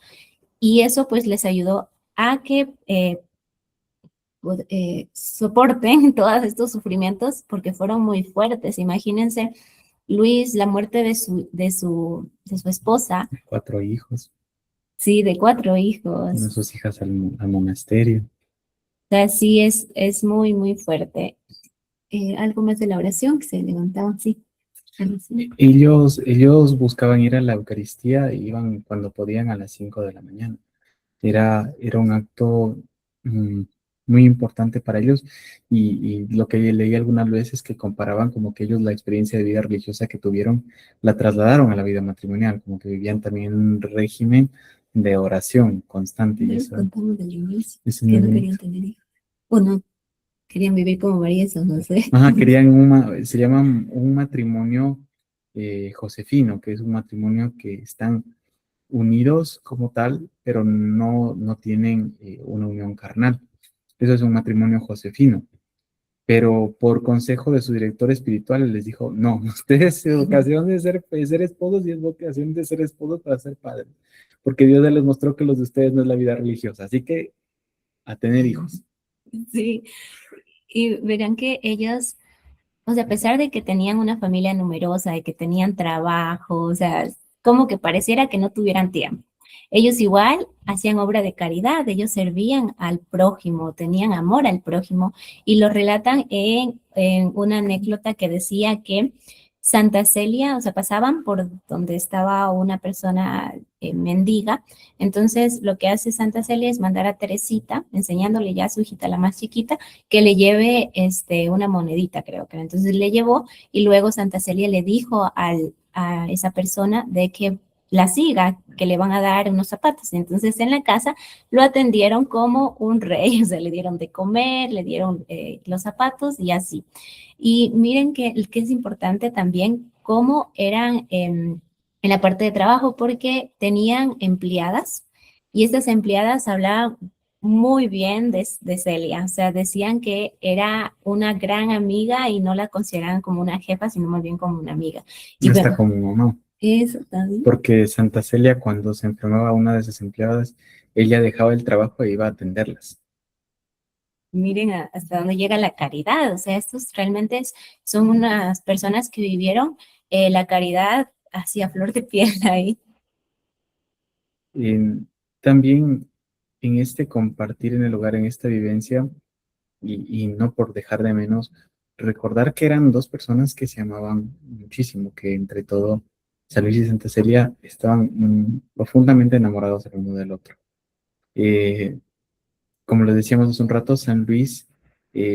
Y eso pues les ayudó a que soporten todos estos sufrimientos porque fueron muy fuertes. Imagínense, Luis, la muerte de su esposa, 4 hijos, sí, de 4 una de hijos. sus hijas al monasterio. O sea, sí es muy fuerte. Algo más de la oración que se levantaba, sí. Ellos buscaban ir a la Eucaristía e iban cuando podían a las 5 de la mañana. Era un acto mm, muy importante para ellos y lo que leí algunas veces que comparaban como que ellos la experiencia de vida religiosa que tuvieron la trasladaron a la vida matrimonial, como que vivían también un régimen de oración constante. Y eso, Contamos del inicio, eso que no no era- querían tener hijos. O no, querían vivir como María y San José. Ajá, querían se llama un matrimonio josefino, que es un matrimonio que están unidos como tal, pero no tienen una unión carnal. Eso es un matrimonio josefino. Pero por consejo de su director espiritual les dijo, no, ustedes es vocación de ser esposos y es vocación de ser esposos para ser padres, porque Dios ya les mostró que los de ustedes no es la vida religiosa, así que a tener hijos. Sí, y verán que ellos, o sea, a pesar de que tenían una familia numerosa, de que tenían trabajo, o sea, como que pareciera que no tuvieran tiempo. Ellos igual hacían obra de caridad, ellos servían al prójimo, tenían amor al prójimo y lo relatan en una anécdota que decía que Santa Celia, o sea, pasaban por donde estaba una persona mendiga, entonces lo que hace Santa Celia es mandar a Teresita, enseñándole ya a su hijita, la más chiquita, que le lleve una monedita, creo que. Entonces le llevó y luego Santa Celia le dijo a esa persona de que la siga, que le van a dar unos zapatos. Entonces en la casa lo atendieron como un rey, o sea, le dieron de comer, le dieron los zapatos y así. Y miren que es importante también cómo eran en la parte de trabajo, porque tenían empleadas y estas empleadas hablaban muy bien de Celia, o sea, decían que era una gran amiga y no la consideraban como una jefa, sino más bien como una amiga. Y Hasta bueno, como mamá, eso también. porque Santa Celia cuando se enfermaba una de sus empleadas, ella dejaba el trabajo e iba a atenderlas. Miren hasta dónde llega la caridad, o sea, estos realmente son unas personas que vivieron la caridad hacia flor de piel ahí. En- También en este compartir en el hogar, en esta vivencia, y no por dejar de menos, recordar que eran dos personas que se amaban muchísimo, que entre todo San Luis y Santa Celia estaban profundamente enamorados el uno del otro. Eh, Como les decíamos hace un rato, San Luis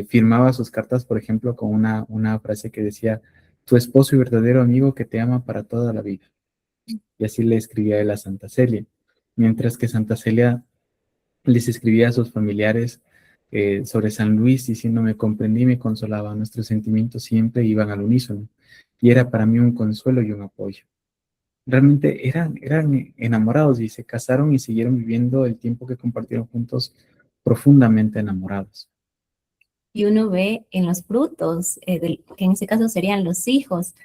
firmaba sus cartas, por ejemplo, con una frase que decía, tu esposo y verdadero amigo que te ama para toda la vida. Y así le escribía él a Santa Celia. Mientras que Santa Celia les escribía a sus familiares sobre San Luis diciendo me comprendí y me consolaba. Nuestros sentimientos siempre iban al unísono y era para mí un consuelo y un apoyo. Realmente eran enamorados y se casaron y siguieron viviendo el tiempo que compartieron juntos profundamente enamorados. Y uno ve en los frutos, que en este caso serían los hijos,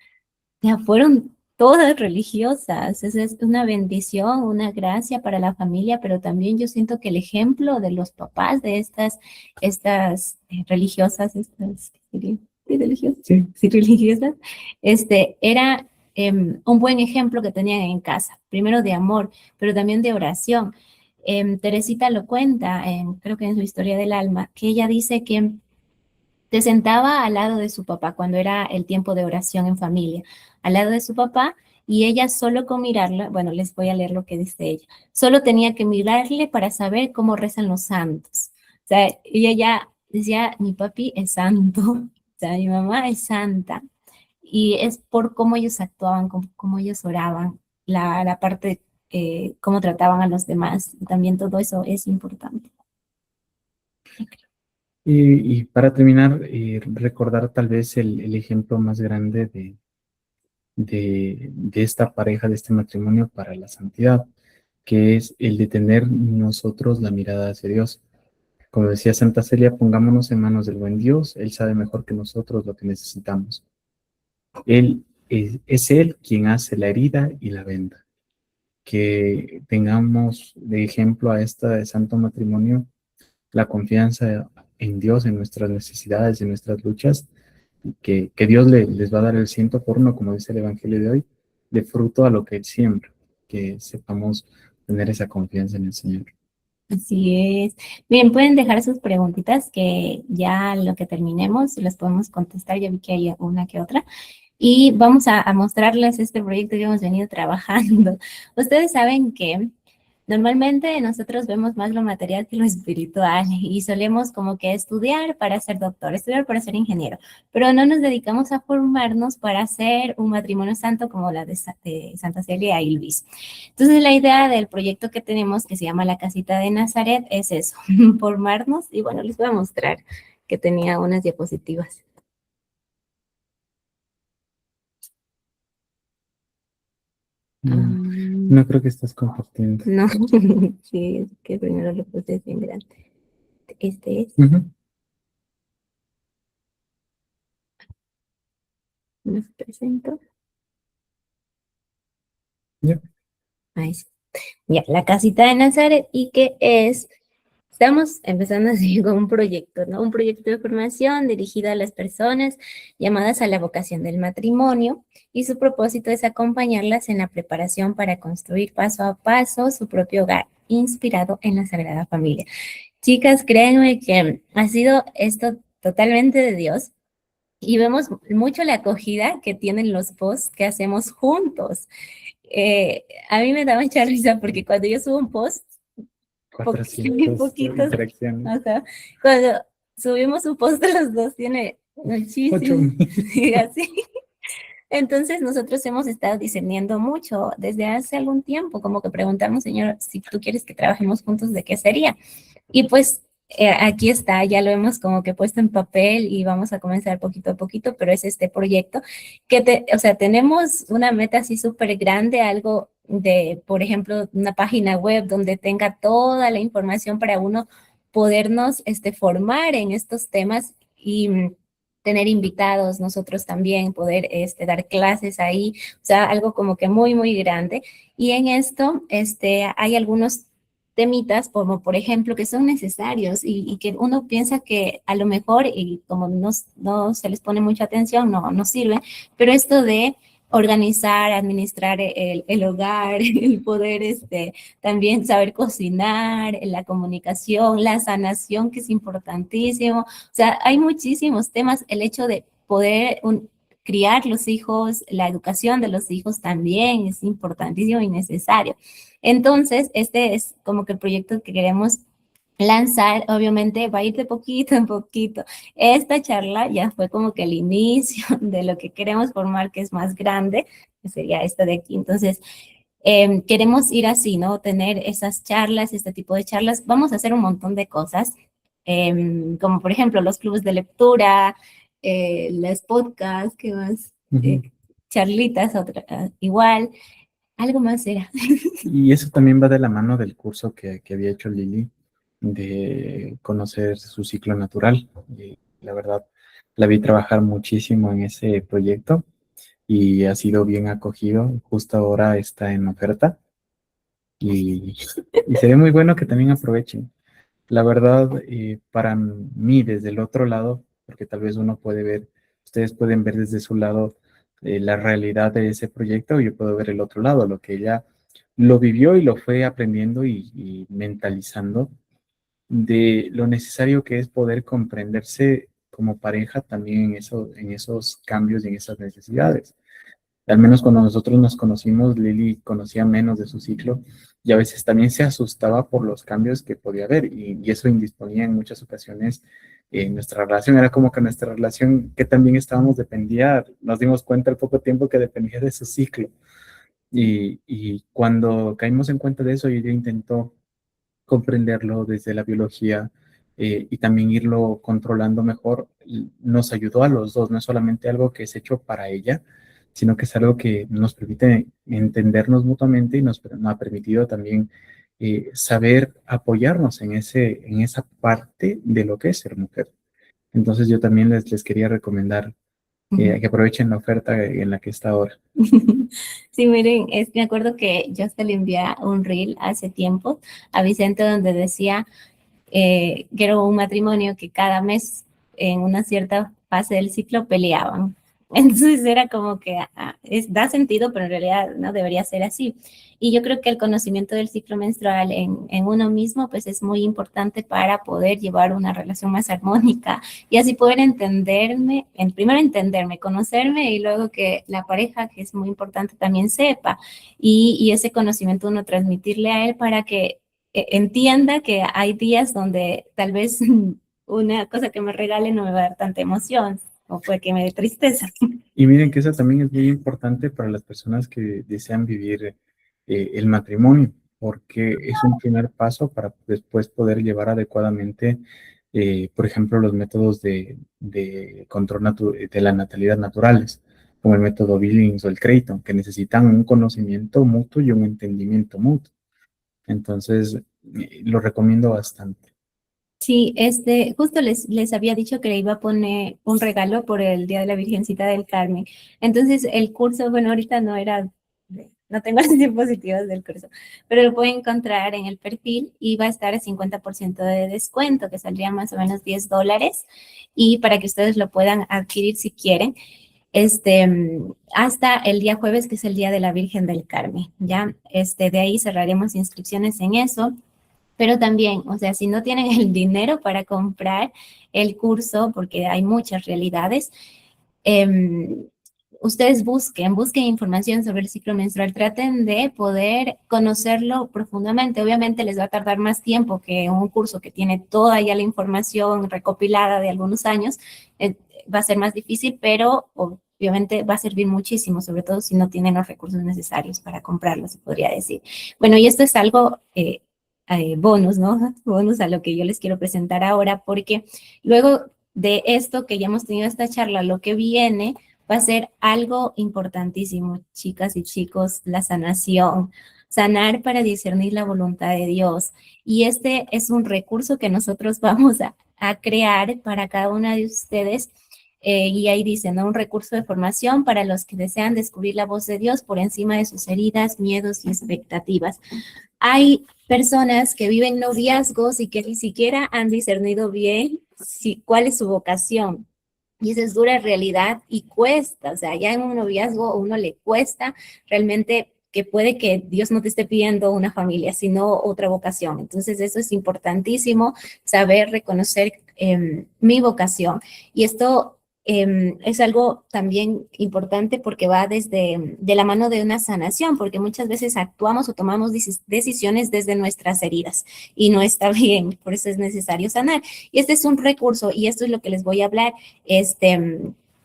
ya fueron todas religiosas. Es una bendición, una gracia para la familia, pero también yo siento que el ejemplo de los papás de estas religiosas, ¿sí, religiosas? Sí. Sí, religiosas, era un buen ejemplo que tenían en casa, primero de amor, pero también de oración. Teresita lo cuenta, creo que en su historia del alma, que ella dice que se sentaba al lado de su papá cuando era el tiempo de oración en familia, al lado de su papá, y ella solo con mirarla, bueno, les voy a leer lo que dice ella, solo tenía que mirarle para saber cómo rezan los santos. O sea, ella ya decía, mi papi es santo, o sea, mi mamá es santa, y es por cómo ellos actuaban, cómo ellos oraban, la parte, cómo trataban a los demás, también todo eso es importante. Y para terminar, recordar tal vez el ejemplo más grande de esta pareja, de este matrimonio para la santidad, que es el de tener nosotros la mirada hacia Dios. Como decía Santa Celia, pongámonos en manos del buen Dios, Él sabe mejor que nosotros lo que necesitamos. Él es Él quien hace la herida y la venda. Que tengamos de ejemplo a este santo matrimonio la confianza en Dios, en nuestras necesidades, en nuestras luchas, que Dios les va a dar el ciento por uno, como dice el Evangelio de hoy, de fruto a lo que Él siembra, que sepamos tener esa confianza en el Señor. Así es. Bien, pueden dejar sus preguntitas que ya lo que terminemos las podemos contestar. Ya vi que hay una que otra. Y vamos a mostrarles este proyecto que hemos venido trabajando. Ustedes saben que normalmente nosotros vemos más lo material que lo espiritual y solemos como que estudiar para ser doctor, estudiar para ser ingeniero, pero no nos dedicamos a formarnos para hacer un matrimonio santo como la de Santa Celia y Luis. Entonces la idea del proyecto que tenemos, que se llama La Casita de Nazaret, es eso, formarnos. Y bueno, les voy a mostrar que tenía unas diapositivas. No creo que estás compartiendo. No, sí, es que primero lo puse bien grande. Este es, nos presento. Ya. Ahí sí. Ya, La Casita de Nazaret, y que es, estamos empezando así con un proyecto, ¿no? Un proyecto de formación dirigido a las personas llamadas a la vocación del matrimonio, y su propósito es acompañarlas en la preparación para construir paso a paso su propio hogar, inspirado en la Sagrada Familia. Chicas, créanme que ha sido esto totalmente de Dios. Y vemos mucho la acogida que tienen los posts que hacemos juntos. A mí me da mucha risa porque cuando yo subo un post, 400 poquitos, interacciones. ajá, cuando subimos un post de los dos tiene 8,000. y así. Entonces nosotros hemos estado discerniendo mucho desde hace algún tiempo, como que preguntamos, Señor, si tú quieres que trabajemos juntos, ¿de qué sería? Y pues aquí está, ya lo hemos como que puesto en papel y vamos a comenzar poquito a poquito, pero es este proyecto que, o sea, tenemos una meta así súper grande, algo de, por ejemplo, una página web donde tenga toda la información para uno podernos formar en estos temas y tener invitados, nosotros también poder dar clases ahí, o sea, algo como que muy, muy grande. Y en esto hay algunos temitas, como por ejemplo, que son necesarios y que uno piensa que a lo mejor, y como no se les pone mucha atención, no sirve, pero esto de organizar, administrar el hogar, el poder también saber cocinar, la comunicación, la sanación, que es importantísimo. O sea, hay muchísimos temas, el hecho de poder criar los hijos, la educación de los hijos también es importantísimo y necesario. Entonces, este es como que el proyecto que queremos lanzar. Obviamente va a ir de poquito en poquito. Esta charla ya fue como que el inicio de lo que queremos formar, que es más grande, que sería esta de aquí. Entonces, queremos ir así, ¿no? Tener esas charlas, este tipo de charlas. Vamos a hacer un montón de cosas, como por ejemplo los clubes de lectura, las podcasts, ¿qué más? Charlitas, otra, igual. Algo más era. Y eso también va de la mano del curso que había hecho Lili, de conocer su ciclo natural. Y la verdad, la vi trabajar muchísimo en ese proyecto y ha sido bien acogido. Justo ahora está en oferta y sería muy bueno que también aprovechen. La verdad, para mí, desde el otro lado, porque tal vez uno puede ver, ustedes pueden ver desde su lado la realidad de ese proyecto, yo puedo ver el otro lado, lo que ella lo vivió y lo fue aprendiendo y mentalizando de lo necesario que es poder comprenderse como pareja también en esos cambios y en esas necesidades. Al menos cuando nosotros nos conocimos, Lili conocía menos de su ciclo y a veces también se asustaba por los cambios que podía haber y eso indisponía en muchas ocasiones en nuestra relación. Era como que nuestra relación, que también estábamos, dependía, nos dimos cuenta al poco tiempo que dependía de su ciclo. Y cuando caímos en cuenta de eso, ella intentó comprenderlo desde la biología y también irlo controlando mejor, nos ayudó a los dos, no es solamente algo que es hecho para ella, sino que es algo que nos permite entendernos mutuamente y nos ha permitido también saber apoyarnos en esa parte de lo que es ser mujer. Entonces yo también les quería recomendar que aprovechen la oferta en la que está ahora. Sí, miren, me acuerdo que yo hasta le envié un reel hace tiempo a Vicente donde decía que era un matrimonio que cada mes en una cierta fase del ciclo peleaban. Entonces era como que da sentido, pero en realidad no debería ser así. Y yo creo que el conocimiento del ciclo menstrual en uno mismo, pues es muy importante para poder llevar una relación más armónica y así poder entenderme, primero entenderme, conocerme y luego que la pareja, que es muy importante, también sepa. Y ese conocimiento uno transmitirle a él para que entienda que hay días donde tal vez una cosa que me regale no me va a dar tanta emoción o puede que me dé tristeza. Y miren que eso también es muy importante para las personas que desean vivir el matrimonio, porque es un primer paso para después poder llevar adecuadamente, por ejemplo, los métodos de control de la natalidad naturales, como el método Billings o el Creighton, que necesitan un conocimiento mutuo y un entendimiento mutuo. Entonces, lo recomiendo bastante. Sí, justo les había dicho que le iba a poner un regalo por el Día de la Virgencita del Carmen. Entonces, el curso, bueno, ahorita no tengo las diapositivas del curso, pero lo pueden encontrar en el perfil y va a estar a 50% de descuento, que saldría más o menos $10, y para que ustedes lo puedan adquirir si quieren, hasta el día jueves, que es el Día de la Virgen del Carmen, ¿ya? De ahí cerraremos inscripciones en eso. Pero también, o sea, si no tienen el dinero para comprar el curso, porque hay muchas realidades, eh, ustedes busquen información sobre el ciclo menstrual, traten de poder conocerlo profundamente. Obviamente les va a tardar más tiempo que un curso que tiene toda ya la información recopilada de algunos años, va a ser más difícil, pero obviamente va a servir muchísimo, sobre todo si no tienen los recursos necesarios para comprarlo, se podría decir. Bueno, y esto es algo bonus, ¿no? Bonus a lo que yo les quiero presentar ahora, porque luego de esto que ya hemos tenido esta charla, lo que viene va a ser algo importantísimo, chicas y chicos, la sanación. Sanar para discernir la voluntad de Dios. Y este es un recurso que nosotros vamos a crear para cada una de ustedes. Y ahí dice, ¿no? Un recurso de formación para los que desean descubrir la voz de Dios por encima de sus heridas, miedos y expectativas. Hay personas que viven noviazgos y que ni siquiera han discernido bien cuál es su vocación. Y esa es dura realidad y cuesta, o sea, ya en un noviazgo a uno le cuesta realmente, que puede que Dios no te esté pidiendo una familia, sino otra vocación. Entonces eso es importantísimo, saber reconocer mi vocación. Y esto es algo también importante porque va de la mano de una sanación, porque muchas veces actuamos o tomamos decisiones desde nuestras heridas y no está bien, por eso es necesario sanar. Y este es un recurso y esto es lo que les voy a hablar.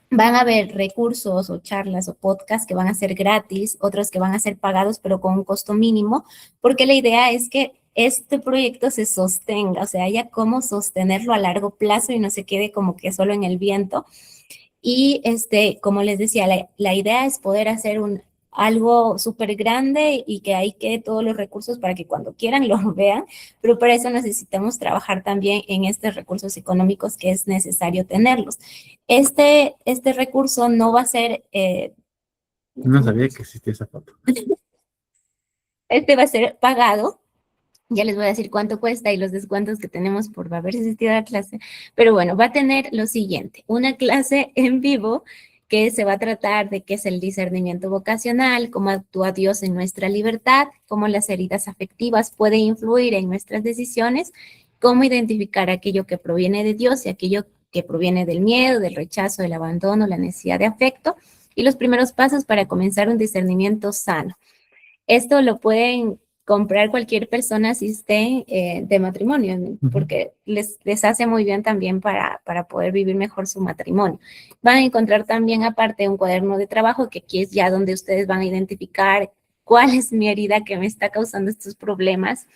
Van a haber recursos o charlas o podcasts que van a ser gratis, otros que van a ser pagados pero con un costo mínimo, porque la idea es que este proyecto se sostenga, o sea, haya cómo sostenerlo a largo plazo y no se quede como que solo en el viento. Y como les decía, la idea es poder hacer algo súper grande y que ahí quede todos los recursos para que cuando quieran lo vean, pero para eso necesitamos trabajar también en estos recursos económicos que es necesario tenerlos. Este recurso no va a ser, No sabía que existía esa foto. este va a ser pagado. Ya les voy a decir cuánto cuesta y los descuentos que tenemos por haber asistido a la clase. Pero bueno, va a tener lo siguiente, una clase en vivo que se va a tratar de qué es el discernimiento vocacional, cómo actúa Dios en nuestra libertad, cómo las heridas afectivas pueden influir en nuestras decisiones, cómo identificar aquello que proviene de Dios y aquello que proviene del miedo, del rechazo, del abandono, la necesidad de afecto y los primeros pasos para comenzar un discernimiento sano. Esto lo pueden comprar cualquier persona si esté de matrimonio, porque les hace muy bien también para poder vivir mejor su matrimonio. Van a encontrar también aparte un cuaderno de trabajo, que aquí es ya donde ustedes van a identificar cuál es mi herida que me está causando estos problemas.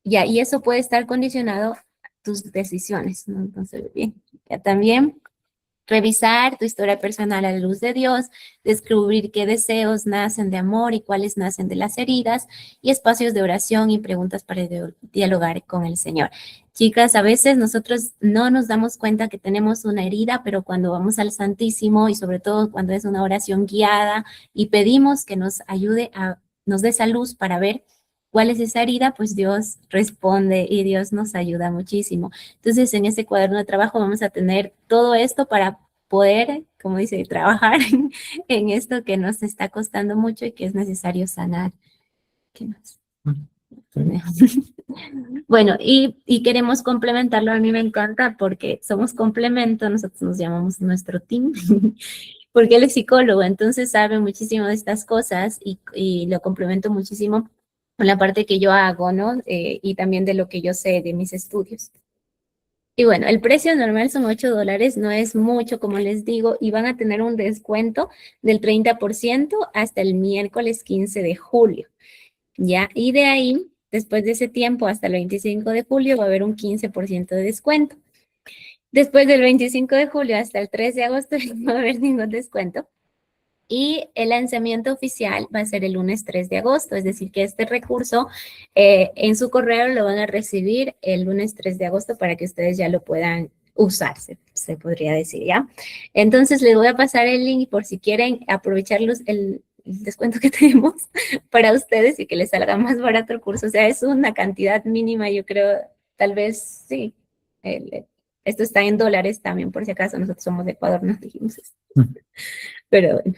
Ya, y eso puede estar condicionado a tus decisiones, ¿no? Entonces, bien, ya también revisar tu historia personal a la luz de Dios, descubrir qué deseos nacen de amor y cuáles nacen de las heridas, y espacios de oración y preguntas para dialogar con el Señor. Chicas, a veces nosotros no nos damos cuenta que tenemos una herida, pero cuando vamos al Santísimo y sobre todo cuando es una oración guiada y pedimos que nos ayude nos dé esa luz para ver cuál es esa herida, pues Dios responde y Dios nos ayuda muchísimo. Entonces, en ese cuaderno de trabajo vamos a tener todo esto para poder, como dice, trabajar en esto que nos está costando mucho y que es necesario sanar. ¿Qué más? Bueno, y queremos complementarlo, a mí me encanta porque somos complemento, nosotros nos llamamos nuestro team, porque él es psicólogo, entonces sabe muchísimo de estas cosas y lo complemento muchísimo con la parte que yo hago, ¿no? Y también de lo que yo sé de mis estudios. Y bueno, el precio normal son $8, no es mucho, como les digo, y van a tener un descuento del 30% hasta el miércoles 15 de julio. ¿Ya? Y de ahí, después de ese tiempo, hasta el 25 de julio, va a haber un 15% de descuento. Después del 25 de julio hasta el 3 de agosto no va a haber ningún descuento. Y el lanzamiento oficial va a ser el lunes 3 de agosto, es decir, que este recurso en su correo lo van a recibir el lunes 3 de agosto para que ustedes ya lo puedan usar, se podría decir, ¿ya? Entonces les voy a pasar el link por si quieren aprovechar el descuento que tenemos para ustedes y que les salga más barato el curso. O sea, es una cantidad mínima, yo creo, tal vez sí. Esto está en dólares también, por si acaso, nosotros somos de Ecuador, nos dijimos eso. Pero bueno.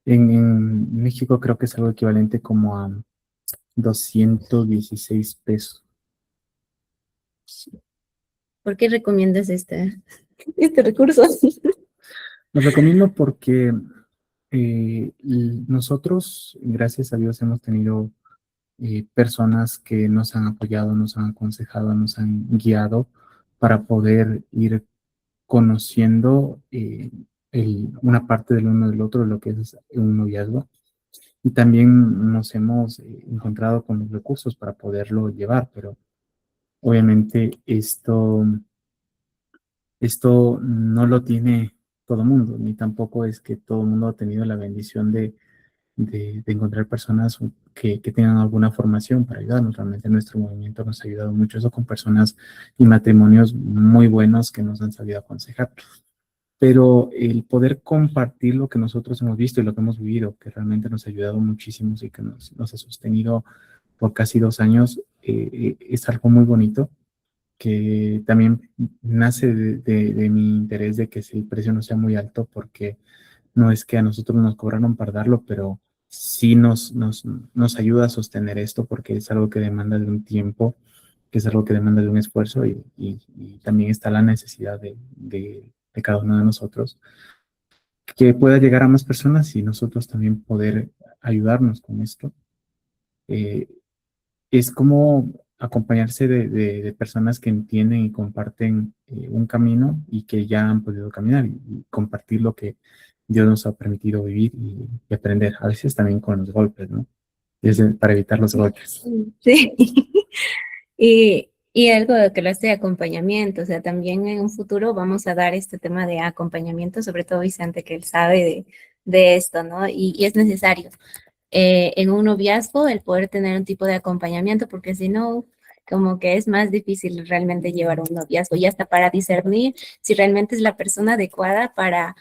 En México creo que es algo equivalente como a 216 pesos. ¿Por qué recomiendas este recurso? Lo recomiendo porque nosotros, gracias a Dios, hemos tenido personas que nos han apoyado, nos han aconsejado, nos han guiado para poder ir conociendo una parte del uno del otro, lo que es un noviazgo. Y también nos hemos encontrado con los recursos para poderlo llevar, pero obviamente esto no lo tiene todo el mundo, ni tampoco es que todo el mundo ha tenido la bendición de encontrar personas que tengan alguna formación para ayudarnos. Realmente nuestro movimiento nos ha ayudado mucho eso con personas y matrimonios muy buenos que nos han sabido aconsejar. Pero el poder compartir lo que nosotros hemos visto y lo que hemos vivido, que realmente nos ha ayudado muchísimo y que nos ha sostenido por casi 2 años, es algo muy bonito que también nace de mi interés de que el precio no sea muy alto, porque no es que a nosotros nos cobraron para darlo, pero sí nos ayuda a sostener esto porque es algo que demanda de un tiempo, que es algo que demanda de un esfuerzo y también está la necesidad de cada uno de nosotros que pueda llegar a más personas y nosotros también poder ayudarnos con esto. Eh, es como acompañarse de personas que entienden y comparten un camino y que ya han podido caminar y compartir lo que Dios nos ha permitido vivir y aprender, a veces también con los golpes, ¿no? Para evitar los golpes. Sí. Y algo que lo hace de acompañamiento, o sea, también en un futuro vamos a dar este tema de acompañamiento, sobre todo Vicente, que él sabe de esto, ¿no? Y es necesario en un noviazgo el poder tener un tipo de acompañamiento, porque si no, como que es más difícil realmente llevar un noviazgo y hasta para discernir si realmente es la persona adecuada para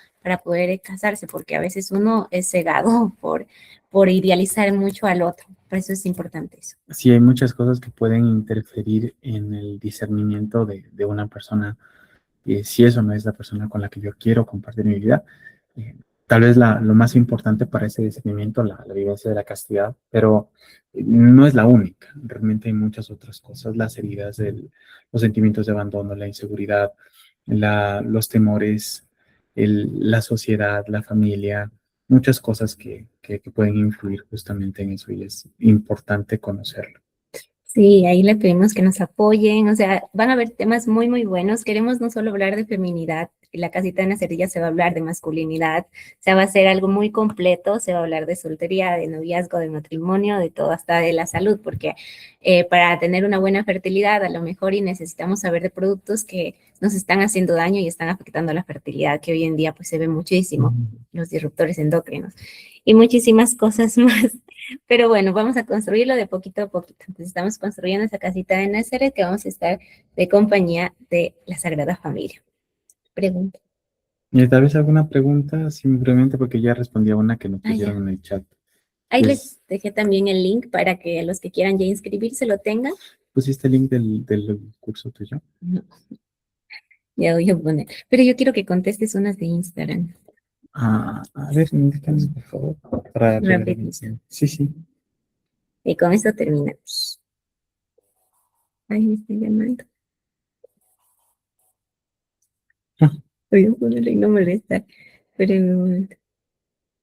poder casarse, porque a veces uno es cegado por idealizar mucho al otro. Por eso es importante eso. Sí, hay muchas cosas que pueden interferir en el discernimiento de una persona, si eso no es la persona con la que yo quiero compartir mi vida. Eh, Tal vez lo más importante para ese discernimiento, la vivencia de la castidad, pero no es la única. Realmente hay muchas otras cosas, las heridas, los sentimientos de abandono, la inseguridad, los temores, la sociedad, la familia, muchas cosas que pueden influir justamente en eso y es importante conocerlo. Sí, ahí le pedimos que nos apoyen, o sea, van a haber temas muy, muy buenos. Queremos no solo hablar de feminidad, en la casita de Nacerilla se va a hablar de masculinidad, o sea, va a ser algo muy completo, se va a hablar de soltería, de noviazgo, de matrimonio, de todo, hasta de la salud, porque para tener una buena fertilidad a lo mejor y necesitamos saber de productos que nos están haciendo daño y están afectando la fertilidad, que hoy en día pues se ve muchísimo, los disruptores endocrinos y muchísimas cosas más. Pero bueno, vamos a construirlo de poquito a poquito. Entonces estamos construyendo esa casita de Nazaret que vamos a estar de compañía de la Sagrada Familia. Pregunta. Y tal vez alguna pregunta, simplemente porque ya respondí a una que nos Ah, pusieron ya. en el chat. Ahí Es, les dejé también el link para que los que quieran ya inscribirse lo tengan. ¿Pusiste el link del curso tuyo? No. Ya voy a poner. Pero yo quiero que contestes unas de Instagram. A ver, indícanos, por favor, para ver. Rapidísimo. Sí, sí. Y con esto terminamos. Ay, me está llamando. Ah, Voy a ponerle y no molestar. Pero en un momento.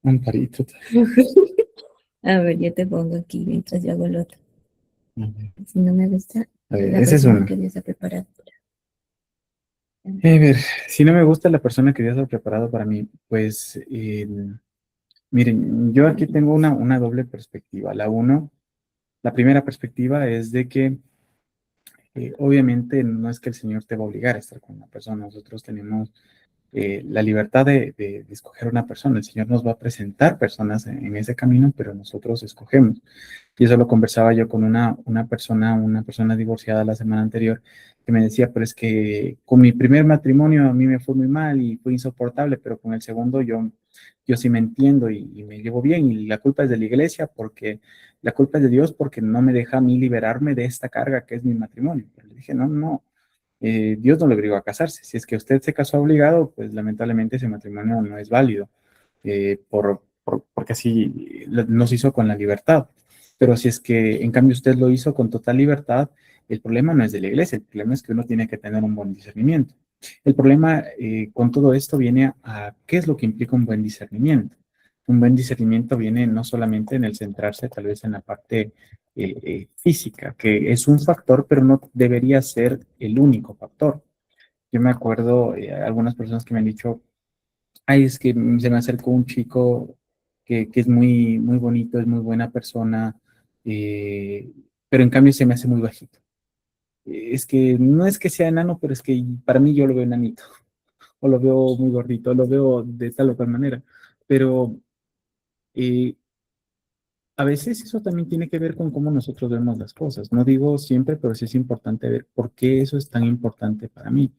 Amparito. A ver, yo te pongo aquí mientras yo hago lo otro. A ver, Si no me gusta, la ese es persona uno. que Dios ha preparado. A ver, si no me gusta la persona que Dios ha preparado para mí, pues miren, yo aquí tengo una doble perspectiva. La primera perspectiva es de que obviamente no es que el Señor te va a obligar a estar con una persona. Nosotros tenemos la libertad de escoger una persona. El Señor nos va a presentar personas en ese camino, pero nosotros escogemos. Y eso lo conversaba yo con una persona divorciada la semana anterior, que me decía, pero es que con mi primer matrimonio a mí me fue muy mal y fue insoportable, pero con el segundo yo sí me entiendo y me llevo bien y la culpa es de la iglesia porque la culpa es de Dios porque no me deja a mí liberarme de esta carga que es mi matrimonio. Pero le dije, no, no, Dios no le obligó a casarse. Si es que usted se casó obligado, pues lamentablemente ese matrimonio no es válido, porque así nos hizo con la libertad. Pero si es que en cambio usted lo hizo con total libertad, el problema no es de la iglesia, el problema es que uno tiene que tener un buen discernimiento. El problema con todo esto viene a qué es lo que implica un buen discernimiento. Un buen discernimiento viene no solamente en el centrarse tal vez en la parte física, que es un factor, pero no debería ser el único factor. Yo me acuerdo algunas personas que me han dicho, ay, es que se me acercó un chico que es muy, muy bonito, es muy buena persona, eh, pero en cambio se me hace muy bajito. Es que no es que sea enano, pero es que para mí yo lo veo enanito, o lo veo muy gordito, o lo veo de tal o cual manera. Pero eh, a veces eso también tiene que ver con cómo nosotros vemos las cosas. No digo siempre, pero sí es importante ver por qué eso es tan importante para mí.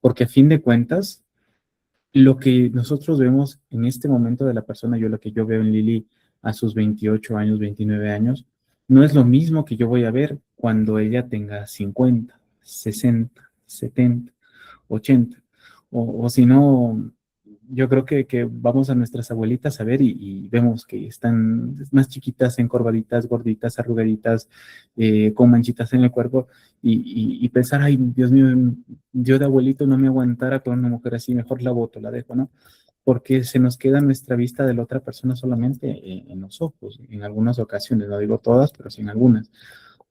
Porque a fin de cuentas, lo que nosotros vemos en este momento de la persona, yo lo que yo veo en Lili a sus 28 años, 29 años, no es lo mismo que yo voy a ver cuando ella tenga 50, 60, 70, 80. O si no, yo creo que vamos a nuestras abuelitas a ver y vemos que están más chiquitas, encorvaditas, gorditas, arrugaditas, con manchitas en el cuerpo y pensar, ay, Dios mío, yo de abuelito no me aguantara con una mujer así, mejor la boto, la dejo, ¿no? Porque se nos queda nuestra vista de la otra persona solamente en los ojos, en algunas ocasiones, no digo todas, pero sí en algunas.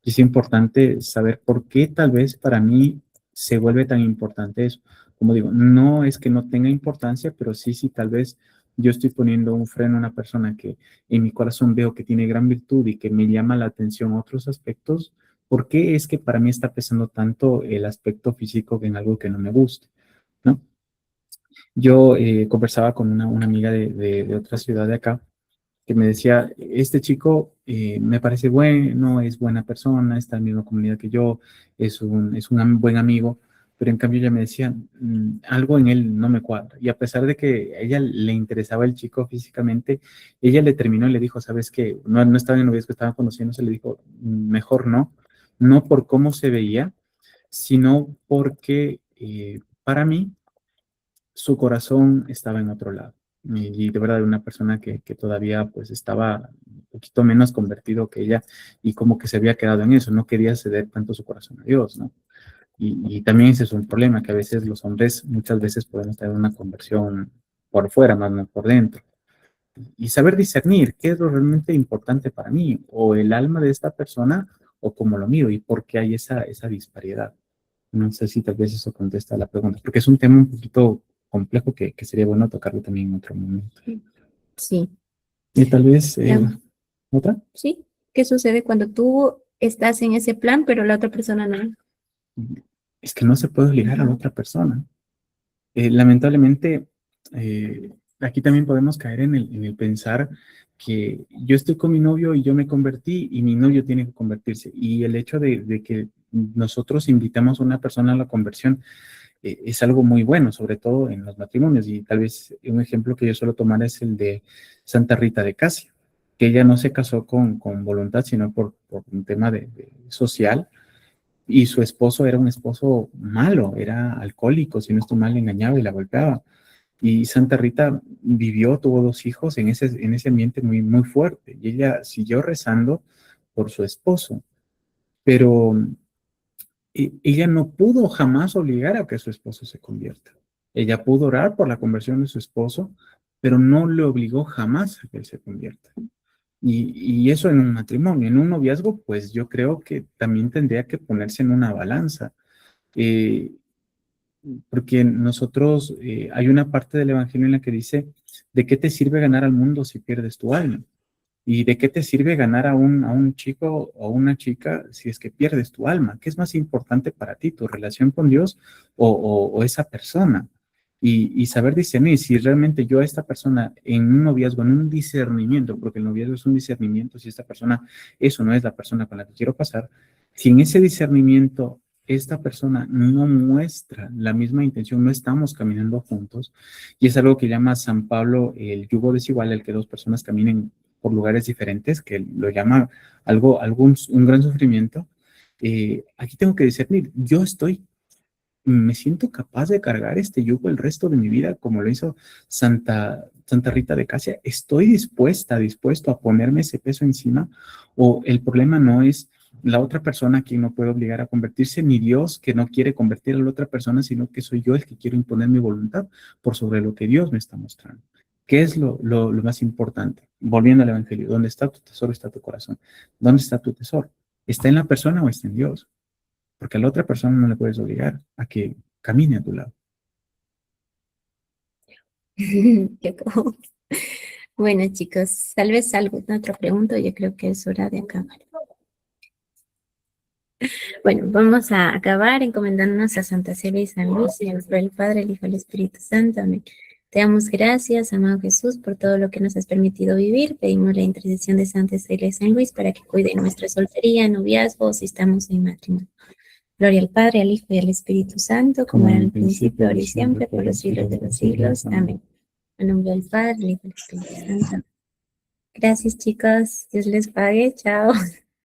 Es importante saber por qué tal vez para mí se vuelve tan importante eso. Como digo, no es que no tenga importancia, pero sí, sí, tal vez yo estoy poniendo un freno a una persona que en mi corazón veo que tiene gran virtud y que me llama la atención otros aspectos. ¿Por qué es que para mí está pesando tanto el aspecto físico en algo que no me gusta? ¿No? Yo conversaba con una amiga de otra ciudad de acá que me decía, este chico me parece bueno, es buena persona, está en la misma comunidad que yo, es un buen amigo, pero en cambio ella me decía, algo en él no me cuadra. Y a pesar de que a ella le interesaba el chico físicamente, ella le terminó y le dijo, ¿sabes qué? No, no estaba en noviazgo, estaban conociéndose, le dijo, mejor no, no por cómo se veía, sino porque para mí su corazón estaba en otro lado. Y de verdad, una persona que todavía pues estaba un poquito menos convertido que ella y como que se había quedado en eso, no quería ceder tanto su corazón a Dios, ¿no? Y también ese es un problema, que a veces los hombres muchas veces podemos tener una conversión por fuera, más no por dentro. Y saber discernir qué es lo realmente importante para mí, o el alma de esta persona, o cómo lo miro, y por qué hay esa disparidad. No sé si tal vez eso contesta la pregunta, porque es un tema un poquito complejo que sería bueno tocarlo también en otro momento. Sí. Y tal vez Ya, otra, sí. ¿Qué sucede cuando tú estás en ese plan, pero la otra persona no? es que no se puede obligar a la otra persona. Lamentablemente, eh, aquí también podemos caer en el pensar que yo estoy con mi novio y yo me convertí y mi novio tiene que convertirse. Y el hecho de que nosotros invitamos a una persona a la conversión es algo muy bueno, sobre todo en los matrimonios. Y tal vez un ejemplo que yo suelo tomar es el de Santa Rita de Casia, que ella no se casó con voluntad, sino por un tema social. y su esposo era un esposo malo, era alcohólico, si no estoy mal, le engañaba y la golpeaba. Y Santa Rita vivió, tuvo 2 hijos en ese ambiente muy, muy fuerte. Y ella siguió rezando por su esposo, pero ella no pudo jamás obligar a que su esposo se convierta. Ella pudo orar por la conversión de su esposo, pero no le obligó jamás a que él se convierta. Y eso en un matrimonio, en un noviazgo, pues yo creo que también tendría que ponerse en una balanza. Eh, Porque nosotros, hay una parte del Evangelio en la que dice, ¿de qué te sirve ganar al mundo si pierdes tu alma? ¿Y de qué te sirve ganar a un chico o una chica si es que pierdes tu alma? ¿Qué es más importante para ti, tu relación con Dios o esa persona? Y saber discernir si realmente yo a esta persona en un noviazgo, en un discernimiento, porque el noviazgo es un discernimiento, si esta persona, eso no es la persona con la que quiero pasar, si en ese discernimiento esta persona no muestra la misma intención, no estamos caminando juntos, y es algo que llama San Pablo el yugo desigual, el que dos personas caminen por lugares diferentes, que lo llama un gran sufrimiento. Aquí tengo que discernir, me siento capaz de cargar este yugo el resto de mi vida, como lo hizo Santa Rita de Casia. Estoy dispuesto a ponerme ese peso encima, o el problema no es la otra persona quien no puede obligar a convertirse, ni Dios que no quiere convertir a la otra persona, sino que soy yo el que quiero imponer mi voluntad por sobre lo que Dios me está mostrando. ¿Qué es lo más importante? Volviendo al Evangelio, ¿dónde está tu tesoro? Está tu corazón. ¿Dónde está tu tesoro? ¿Está en la persona o está en Dios? Porque a la otra persona no le puedes obligar a que camine a tu lado. Bueno, chicos, tal vez alguna otra pregunta, yo creo que es hora de acabar. Bueno, vamos a acabar encomendándonos a Santa Celia y San Luis, y al nombre del Padre, el Hijo y el Espíritu Santo. Amén. Te damos gracias, amado Jesús, por todo lo que nos has permitido vivir. Pedimos la intercesión de Santa Celia y San Luis para que cuide nuestra soltería, noviazgo, si estamos en matrimonio. Gloria al Padre, al Hijo y al Espíritu Santo, como era en el principio, ahora y siempre, por los siglos de los siglos. Amén. En nombre del Padre, del Hijo y del Espíritu Santo. Gracias, chicos. Dios les pague. Chao.